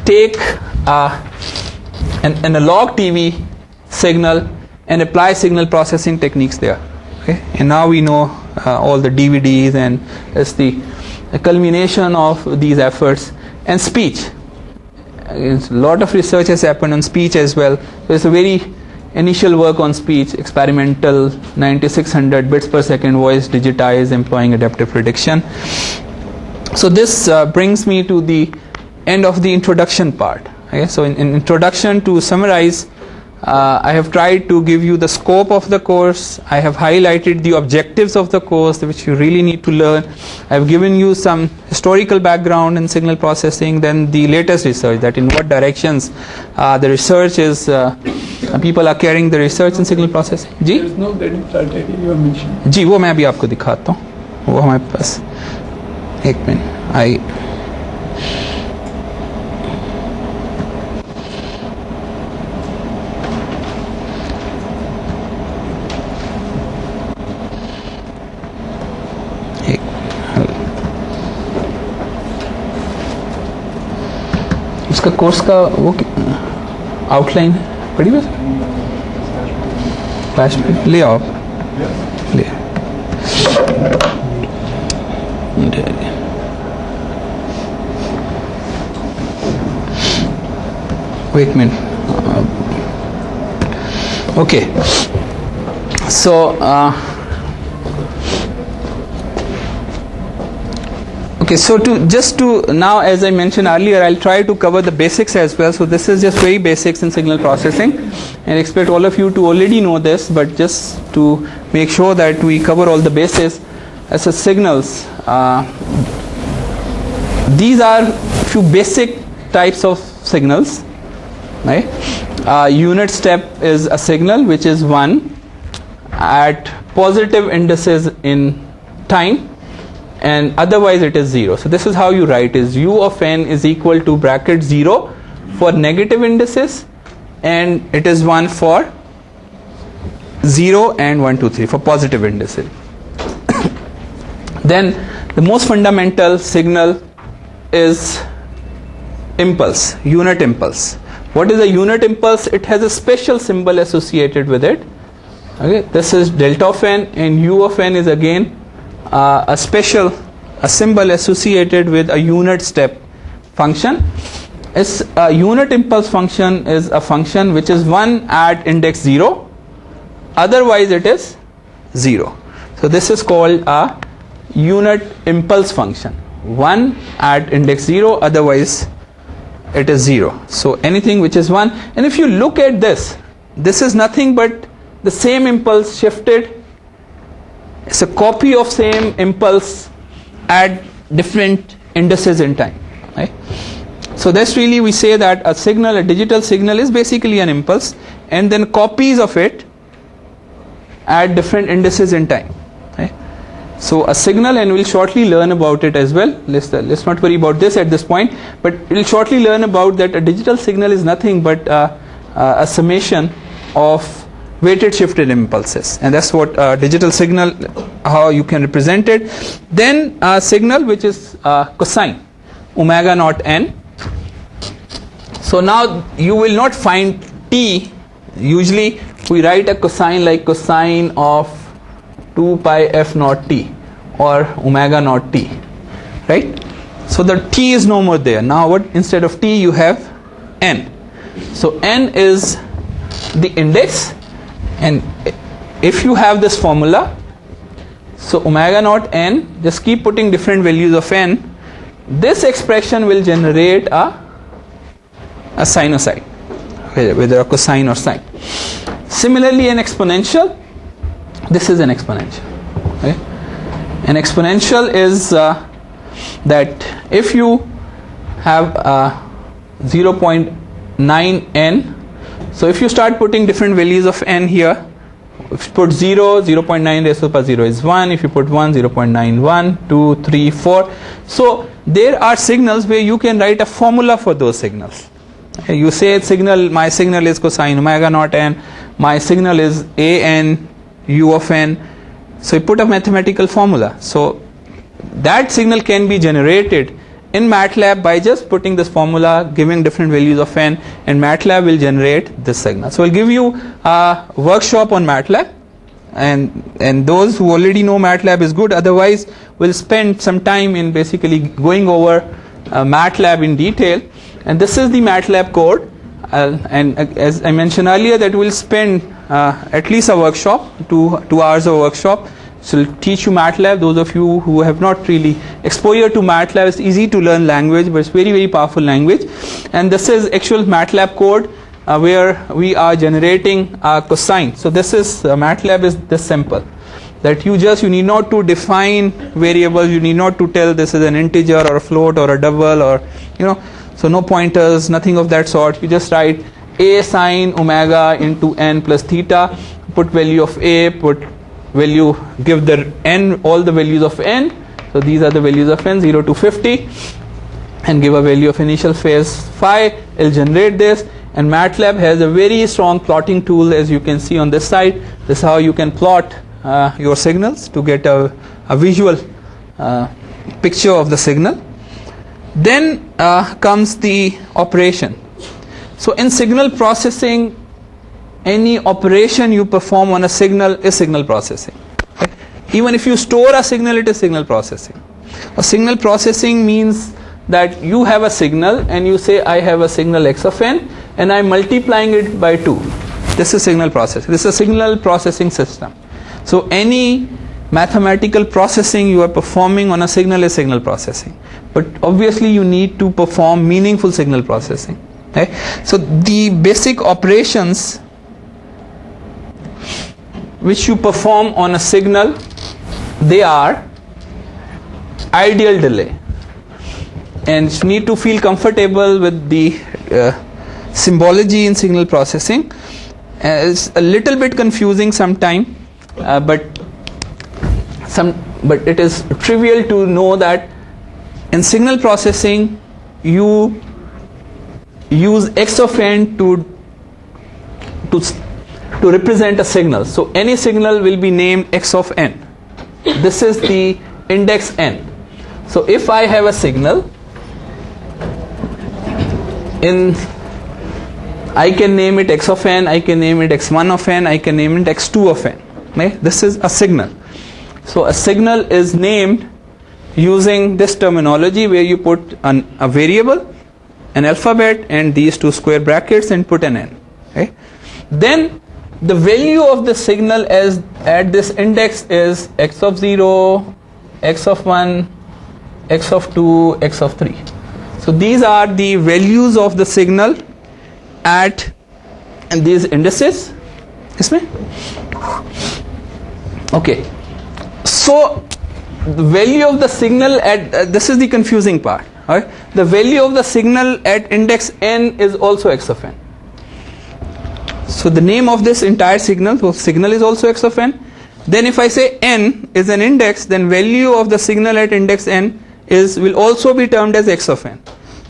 take an analog TV signal and apply signal processing techniques there. Okay? And now we know all the DVDs, and it's the culmination of these efforts. And speech, a lot of research has happened on speech as well. So it's a very initial work on speech, experimental 9600 bits per second voice digitized employing adaptive prediction. So this brings me to the end of the introduction part. Okay? So in introduction, to summarize, I have tried to give you the scope of the course. I have highlighted the objectives of the course which you really need to learn. I have given you some historical background in signal processing, then the latest research, that in what directions the research is, people are carrying the research in signal processing. Ji? There is no guiding criteria you have mentioned. जी, वो मैं अभी आपको दिखाता हूँ, वो हमारे पास एक minute उसका कोर्स का वो आउटलाइन पढ़ी बस फ्लैश पे ले आओ ले wait a minute. Okay, so okay, so to now, as I mentioned earlier, I'll try to cover the basics as well. So this is just very basics in signal processing, and I expect all of you to already know this, but just to make sure that we cover all the bases. As a signals, these are few basic types of signals. Right? Unit step is a signal which is 1 at positive indices in time, and otherwise it is 0. So this is how you write is u of n is equal to bracket 0 for negative indices, and it is 1 for 0 and 1 2 3 for positive indices. Then the most fundamental signal is impulse, unit impulse. What is a unit impulse? It has a special symbol associated with it. Okay, this is delta of n, and u of n is again a symbol associated with a unit step function. It's a unit impulse function is a function which is 1 at index 0, otherwise it is 0. So this is called a unit impulse function, 1 at index 0, otherwise it is 0. So anything which is 1, and if you look at this is nothing but the same impulse shifted. It's a copy of same impulse at different indices in time, right? So that's really, we say that a signal, a digital signal is basically an impulse, and then copies of it at different indices in time, right? So a signal, and we'll shortly learn about it as well. Let's not worry about this at this point, but we'll shortly learn about that a digital signal is nothing but a summation of weighted shifted impulses, and that's what digital signal, how you can represent it. Then a signal which is cosine, omega naught n. So now you will not find t. Usually we write a cosine like cosine of 2 pi f naught t or omega naught t, right? So the t is no more there. Now what, instead of t you have n. So n is the index, and if you have this formula, so omega naught n, just keep putting different values of n, this expression will generate a sinusoid, whether a cosine or sine. Similarly, an exponential, this is an exponential, okay? An exponential is that if you have 0.9 n, so if you start putting different values of n here, if you put 0, 0.9 raised to the power 0 is 1, if you put 1, 0.91, 2, 3, 4. So there are signals where you can write a formula for those signals. Okay, you say signal, my signal is cosine omega naught n, my signal is a n u of n. So you put a mathematical formula. So that signal can be generated in MATLAB by just putting this formula, giving different values of n, and MATLAB will generate this signal. So I'll give you a workshop on MATLAB, and those who already know MATLAB is good. Otherwise, we'll spend some time in basically going over MATLAB in detail. And this is the MATLAB code, and as I mentioned earlier, that we'll spend at least a workshop, 2 hours of workshop. So we'll teach you MATLAB. Those of you who have not really exposure to MATLAB, it's easy to learn language, but it's very, very powerful language. And this is actual MATLAB code where we are generating cosine. So this is MATLAB is this simple, that you need not to define variables, you need not to tell this is an integer or a float or a double, or so no pointers, nothing of that sort. You just write a sine omega into n plus theta, put value of a, put value, give the n, all the values of n. So these are the values of n, 0 to 50, and give a value of initial phase phi. It'll generate this, and MATLAB has a very strong plotting tool, as you can see on this side. This is how you can plot your signals to get a visual picture of the signal. Then comes the operation. So in signal processing, any operation you perform on a signal is signal processing. Okay? Even if you store a signal, it is signal processing. A signal processing means that you have a signal and you say I have a signal x of n and I'm multiplying it by 2. This is signal processing. This is a signal processing system. So any mathematical processing you are performing on a signal is signal processing. But obviously you need to perform meaningful signal processing. Okay? So the basic operations which you perform on a signal, they are ideal delay, and you need to feel comfortable with the symbology in signal processing. It's a little bit confusing sometimes, but but it is trivial to know that in signal processing you use x of n to represent a signal. So any signal will be named x of n. This is the index n. So if I have a signal, I can name it x of n, I can name it x1 of n, I can name it x2 of n. Okay? This is a signal. So a signal is named using this terminology where you put a variable, an alphabet, and these two square brackets and put an n. Okay? Then the value of the signal at this index is x of 0, x of 1, x of 2, x of 3. So these are the values of the signal at these indices. Isme? Okay. So the value of the signal at this is the confusing part. Right? The value of the signal at index n is also x of n. So the name of this entire signal, so signal is also x of n. Then if I say n is an index, then value of the signal at index n will also be termed as x of n.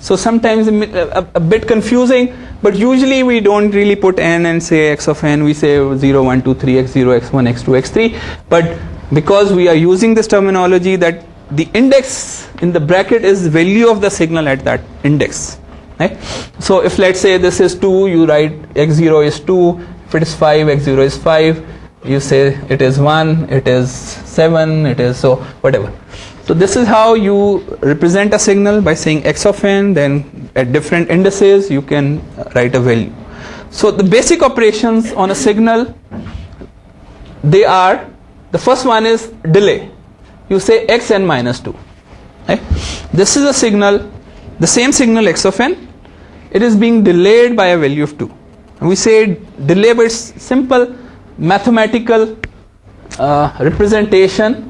So sometimes a bit confusing, but usually we don't really put n and say x of n. We say 0, 1, 2, 3, x0, x1, x2, x3. But because we are using this terminology that the index in the bracket is value of the signal at that index. Right? So if let's say this is 2, you write x0 is 2. If it is 5, x0 is 5. You say it is 1, it is 7, it is so whatever. So this is how you represent a signal by saying x of n. Then at different indices you can write a value. So the basic operations on a signal, they are, the first one is delay. You say xn minus 2. Right? This is a signal, the same signal x of n. It is being delayed by a value of 2. And we say delay, but it's simple mathematical representation.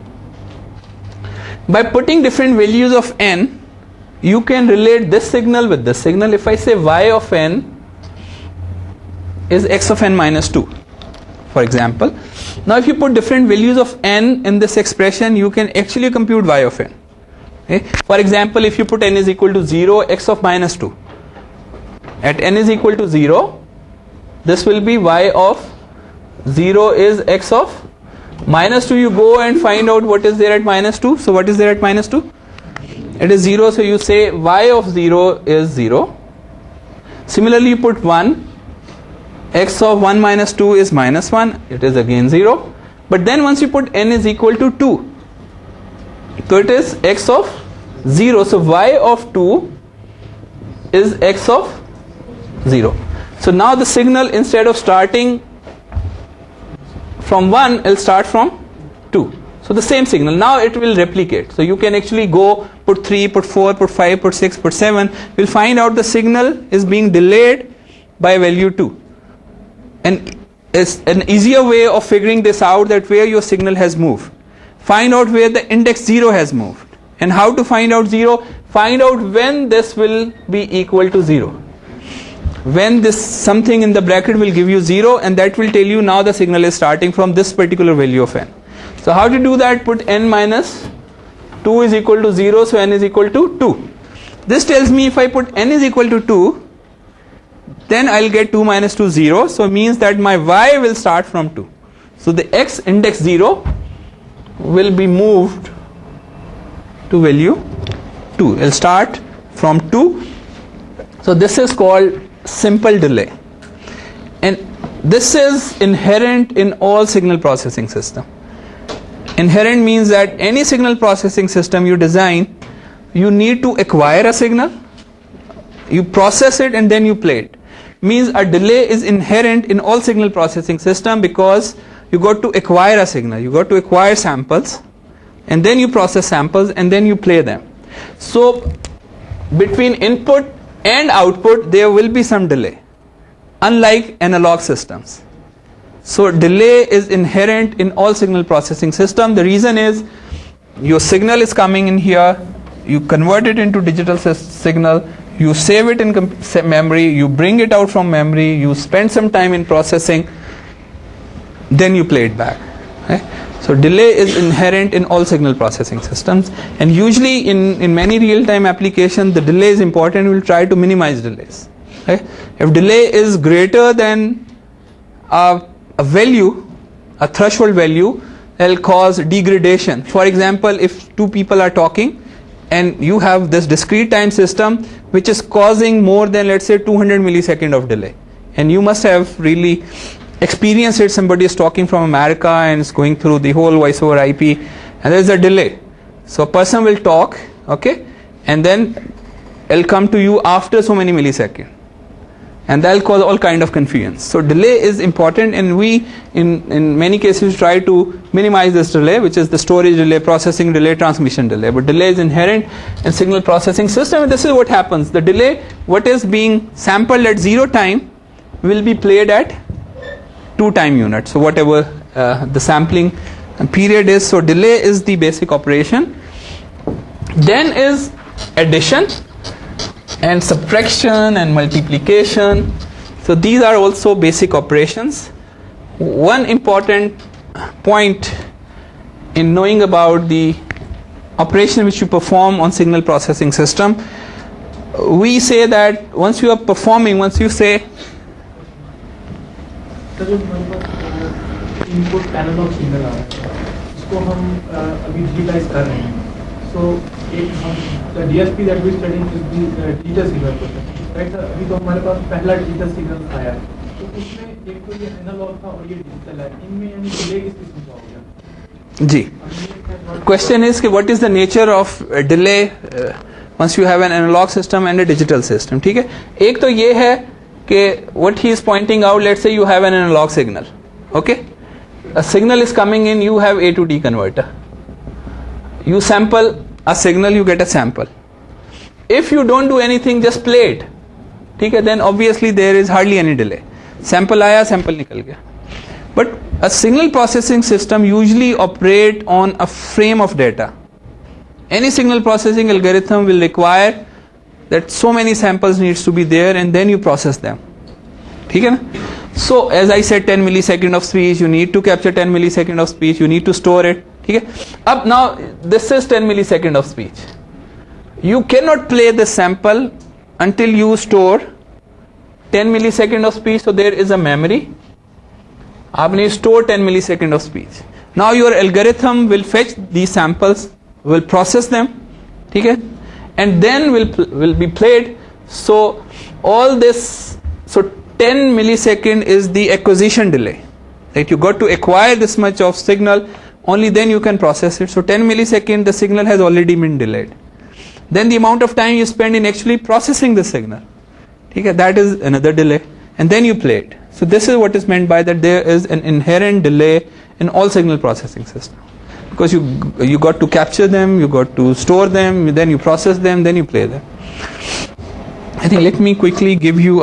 By putting different values of n, you can relate this signal with this signal. If I say y of n is x of n minus 2, for example. Now if you put different values of n in this expression, you can actually compute y of n. Okay? For example, if you put n is equal to 0, x of minus 2. At n is equal to 0, this will be y of 0 is x of minus 2. You go and find out what is there at minus 2. So what is there at minus 2? It is 0. So you say y of 0 is 0. Similarly, you put 1. X of 1 minus 2 is minus 1. It is again 0. But then once you put n is equal to 2, so it is x of 0. So y of 2 is x of 0. So now the signal, instead of starting from 1, it will start from 2. So the same signal, now it will replicate. So you can actually go put 3, put 4, put 5, put 6, put 7. We'll find out the signal is being delayed by value 2. And it's an easier way of figuring this out, that where your signal has moved. Find out where the index 0 has moved. And how to find out 0? Find out when this will be equal to 0. When this something in the bracket will give you 0, and that will tell you now the signal is starting from this particular value of n. So how to do that? Put n minus 2 is equal to 0, so n is equal to 2. This tells me if I put n is equal to 2, then I'll get 2 minus 2 0, so it means that my y will start from 2. So the x index 0 will be moved to value 2. It'll start from 2. So this is called simple delay, and this is inherent in all signal processing system. Inherent means that any signal processing system you design, you need to acquire a signal, you process it, and then you play it. Means a delay is inherent in all signal processing system, because you got to acquire a signal, you got to acquire samples, and then you process samples, and then you play them. So between input and output there will be some delay, unlike analog systems. So delay is inherent in all signal processing system. The reason is your signal is coming in here, you convert it into digital signal, you save it in memory, you bring it out from memory, you spend some time in processing, then you play it back. Okay? So delay is inherent in all signal processing systems, and usually in many real-time applications the delay is important. We'll try to minimize delays. Okay? If delay is greater than a value, a threshold value, it'll cause degradation. For example, if two people are talking and you have this discrete time system which is causing more than, let's say, 200 millisecond of delay, and you must have really experienced it. Somebody is talking from America and is going through the whole voice over IP, and there's a delay. So a person will talk, okay, and then it'll come to you after so many milliseconds, and that'll cause all kind of confusion. So delay is important, and we in many cases try to minimize this delay, which is the storage delay, processing delay, transmission delay. But delay is inherent in signal processing system, and this is what happens. The delay, what is being sampled at 0 time, will be played at 2 time units. So whatever the sampling period is, so delay is the basic operation. Then is addition and subtraction and multiplication. So these are also basic operations. One important point in knowing about the operation which you perform on signal processing system, we say that once you are performing, once you say जो हमारे पास input analogue signal आ रहा है, इसको हम अभी digitise कर रहे हैं. सो एक हम DSP that we studying is the digital signal processing, right? अभी तो हमारे पास पहला डिजिटल सिग्नल आया है, तो उसमें एक तो ये एनालॉग था और ये डिजिटल है. इनमें यानी डिले किस किस्म का हो गया? जी, क्वेश्चन इज कि what is the nature of delay once you have an analog system and a digital system. ठीक है, एक तो ये है कि what he is pointing out, let's say you have an analog signal, okay, a signal is coming in, you have A to D converter, you sample a signal, you get a sample. If you don't do anything, just play it, ठीक है, then obviously there is hardly any delay. Sample आया, sample निकल गया. But a signal processing system usually operate on a frame of data. Any signal processing algorithm will require that so many samples needs to be there, and then you process them. ठीक है ना? So as I said, 10 millisecond of speech, you need to capture 10 millisecond of speech, you need to store it. ठीक है? Up now this is 10 millisecond of speech. You cannot play the sample until you store 10 millisecond of speech. So there is a memory. आपने store 10 millisecond of speech. Now your algorithm will fetch these samples, will process them. ठीक है? And then will be played. So all this, so 10 millisecond is the acquisition delay, right? You got to acquire this much of signal, only then you can process it. So 10 millisecond the signal has already been delayed. Then the amount of time you spend in actually processing the signal, okay, that is another delay, and then you play it. So this is what is meant by that there is an inherent delay in all signal processing systems. Because you got to capture them, you got to store them, then you process them, then you play them. I think let me quickly give you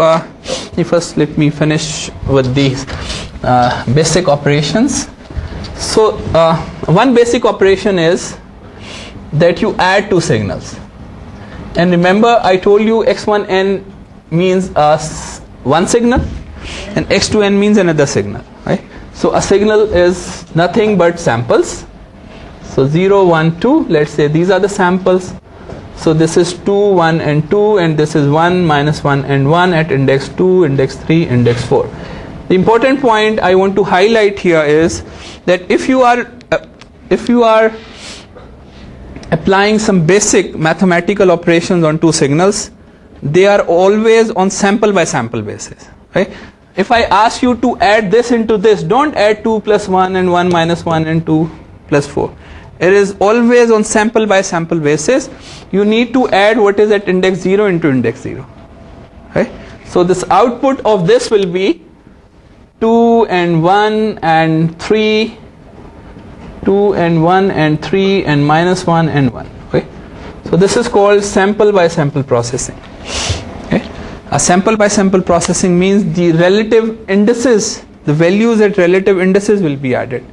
first let me finish with these basic operations. So one basic operation is that you add two signals. And remember I told you x1n means one signal and x2n means another signal, right? So a signal is nothing but samples. So 0, 1, 2, let's say these are the samples. So this is 2, 1 and 2, and this is 1, minus 1 and 1 at index 2, index 3, index 4. The important point I want to highlight here is that if you are applying some basic mathematical operations on two signals, they are always on sample by sample basis, right? If I ask you to add this into this, don't add 2 plus 1 and 1 minus 1 and 2 plus 4. It is always on sample by sample basis. You need to add what is at index 0 into index 0. Okay? So this output of this will be 2 and 1 and 3, 2 and 1 and 3 and minus 1 and 1. Okay? So this is called sample by sample processing. Okay? A sample by sample processing means the relative indices, the values at relative indices will be added.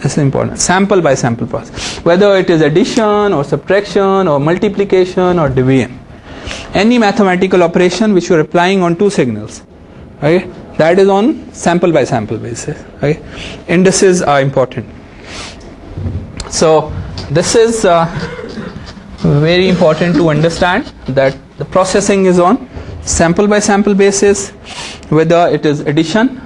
This is important. Sample by sample process, whether it is addition or subtraction or multiplication or division, any mathematical operation which you are applying on two signals, okay, that is on sample by sample basis. Okay, indices are important. So this is very important to understand that the processing is on sample by sample basis, whether it is addition,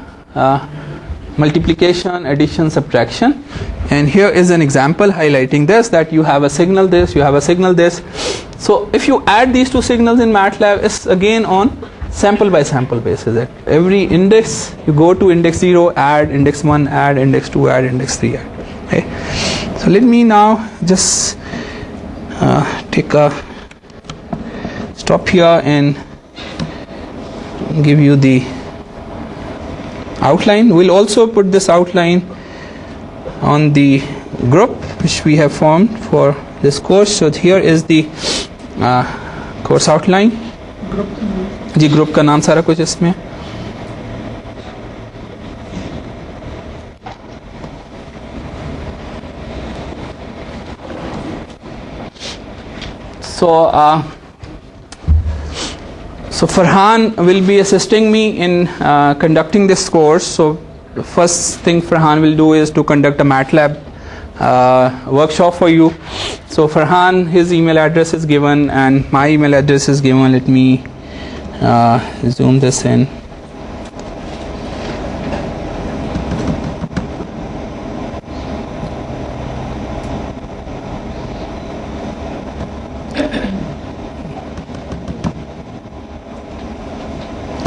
multiplication, addition, subtraction. And here is an example highlighting this, that you have a signal this, you have a signal this. So if you add these two signals in MATLAB, it's again on sample by sample basis. At every index you go to index 0, add index 1, add index 2, add index 3, add. Okay. So let me now just take a stop here and give you the outline. We'll also put this outline on the group which we have formed for this course. So here is the course outline. जी group का नाम सारा कुछ इसमें. So Farhan will be assisting me in conducting this course. So the first thing Farhan will do is to conduct a MATLAB workshop for you. So Farhan, his email address is given and my email address is given. Let me zoom this in.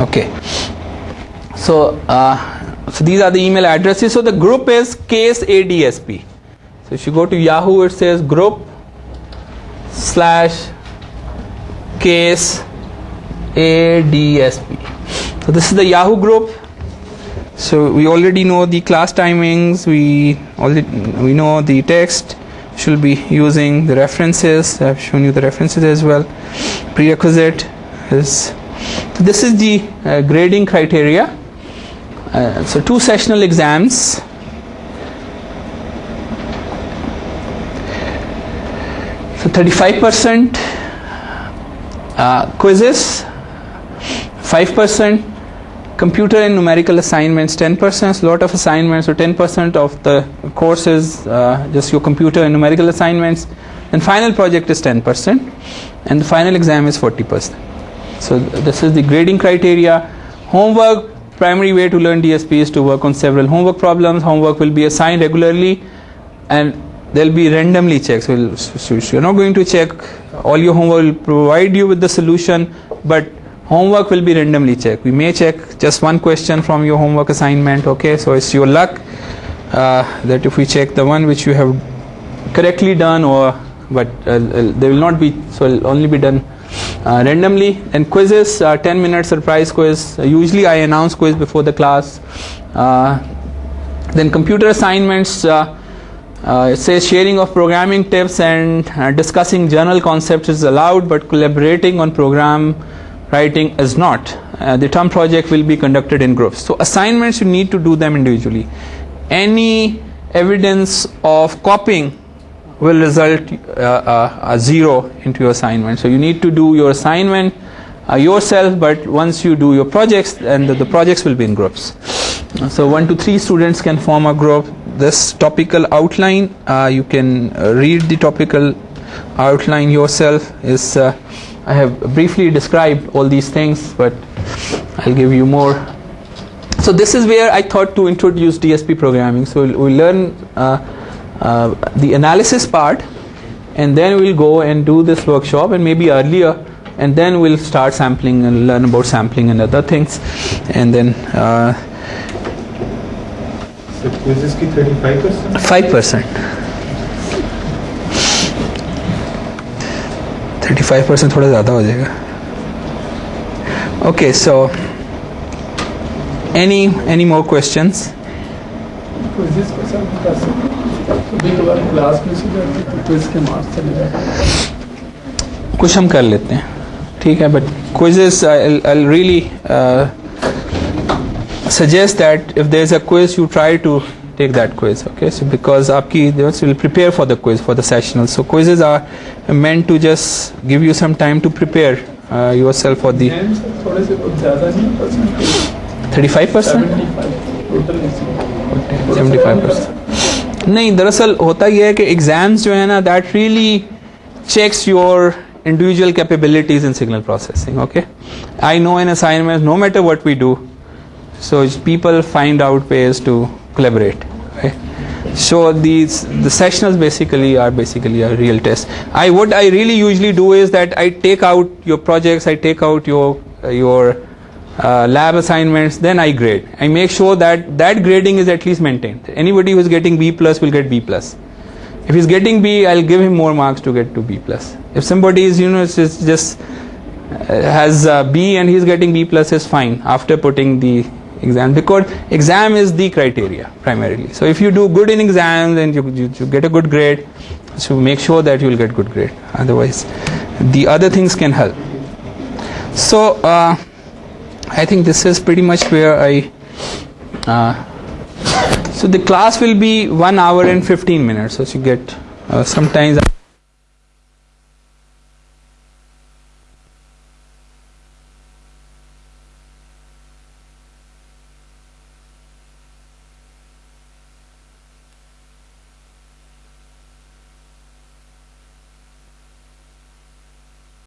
Okay, so these are the email addresses. So the group is case ADSP. So if you go to Yahoo, it says group/case ADSP. So this is the Yahoo group. So we already know the class timings. We know the text. Should be using the references. I've shown you the references as well. Prerequisite is. So this is the grading criteria. So 2 sessional exams. So 35% quizzes, 5% computer and numerical assignments, 10% lot of assignments. So 10% of the course is just your computer and numerical assignments, and final project is 10%, and the final exam is 40%. So this is the grading criteria. Homework, primary way to learn DSP is to work on several homework problems. Homework will be assigned regularly and they'll be randomly checked. So you're not going to check all your homework. Will provide you with the solution, but homework will be randomly checked. We may check just one question from your homework assignment. Okay, so it's your luck that if we check the one which you have correctly done, but they will not be, so it'll only be done randomly. And quizzes, 10-minute surprise quiz. Usually I announce quiz before the class. Then computer assignments, it says sharing of programming tips and discussing general concepts is allowed, but collaborating on program writing is not. The term project will be conducted in groups. So assignments, you need to do them individually. Any evidence of copying will result a 0 into your assignment. So you need to do your assignment yourself, but once you do your projects, and the projects will be in groups. So 1 to 3 students can form a group. This topical outline, you can read the topical outline yourself. Is I have briefly described all these things, but I'll give you more. So this is where I thought to introduce DSP programming. So we'll learn the analysis part, and then we'll go and do this workshop, and maybe earlier, and then we'll start sampling and learn about sampling and other things, and then so quizzes की 35%? 5%. 35% थोड़ा ज़्यादा हो जाएगा. Okay, so any more questions? quizzes को सब कर सकते हैं. कभी कभार क्लास में से जाते तो क्विज के मार्क्स चले जाते हैं. कुछ हम कर लेते हैं, ठीक है, but quizzes I'll really suggest that if there's a quiz, you try to take that quiz. Okay, so because aapki will prepare for the quiz, for the sessional. So quizzes are meant to just give you some time to prepare yourself for the 35%. 75%. नहीं, दरअसल होता ये है कि exams जो है ना, that really checks your individual capabilities in signal processing. Okay, I know in assignments, no matter what we do, so people find out ways to collaborate. Right? So the sessionals basically are a real test. What I really usually do is that I take out your projects, I take out your lab assignments, then I grade. I make sure that grading is at least maintained. Anybody who is getting B plus will get B plus. If he's getting B, I'll give him more marks to get to B plus. If somebody is, just has B and he's getting B plus, is fine after putting the exam, because exam is the criteria primarily. So if you do good in exams and you get a good grade, so make sure that you will get good grade. Otherwise, the other things can help. So I think this is pretty much where so the class will be 1 hour and 15 minutes. So you get sometimes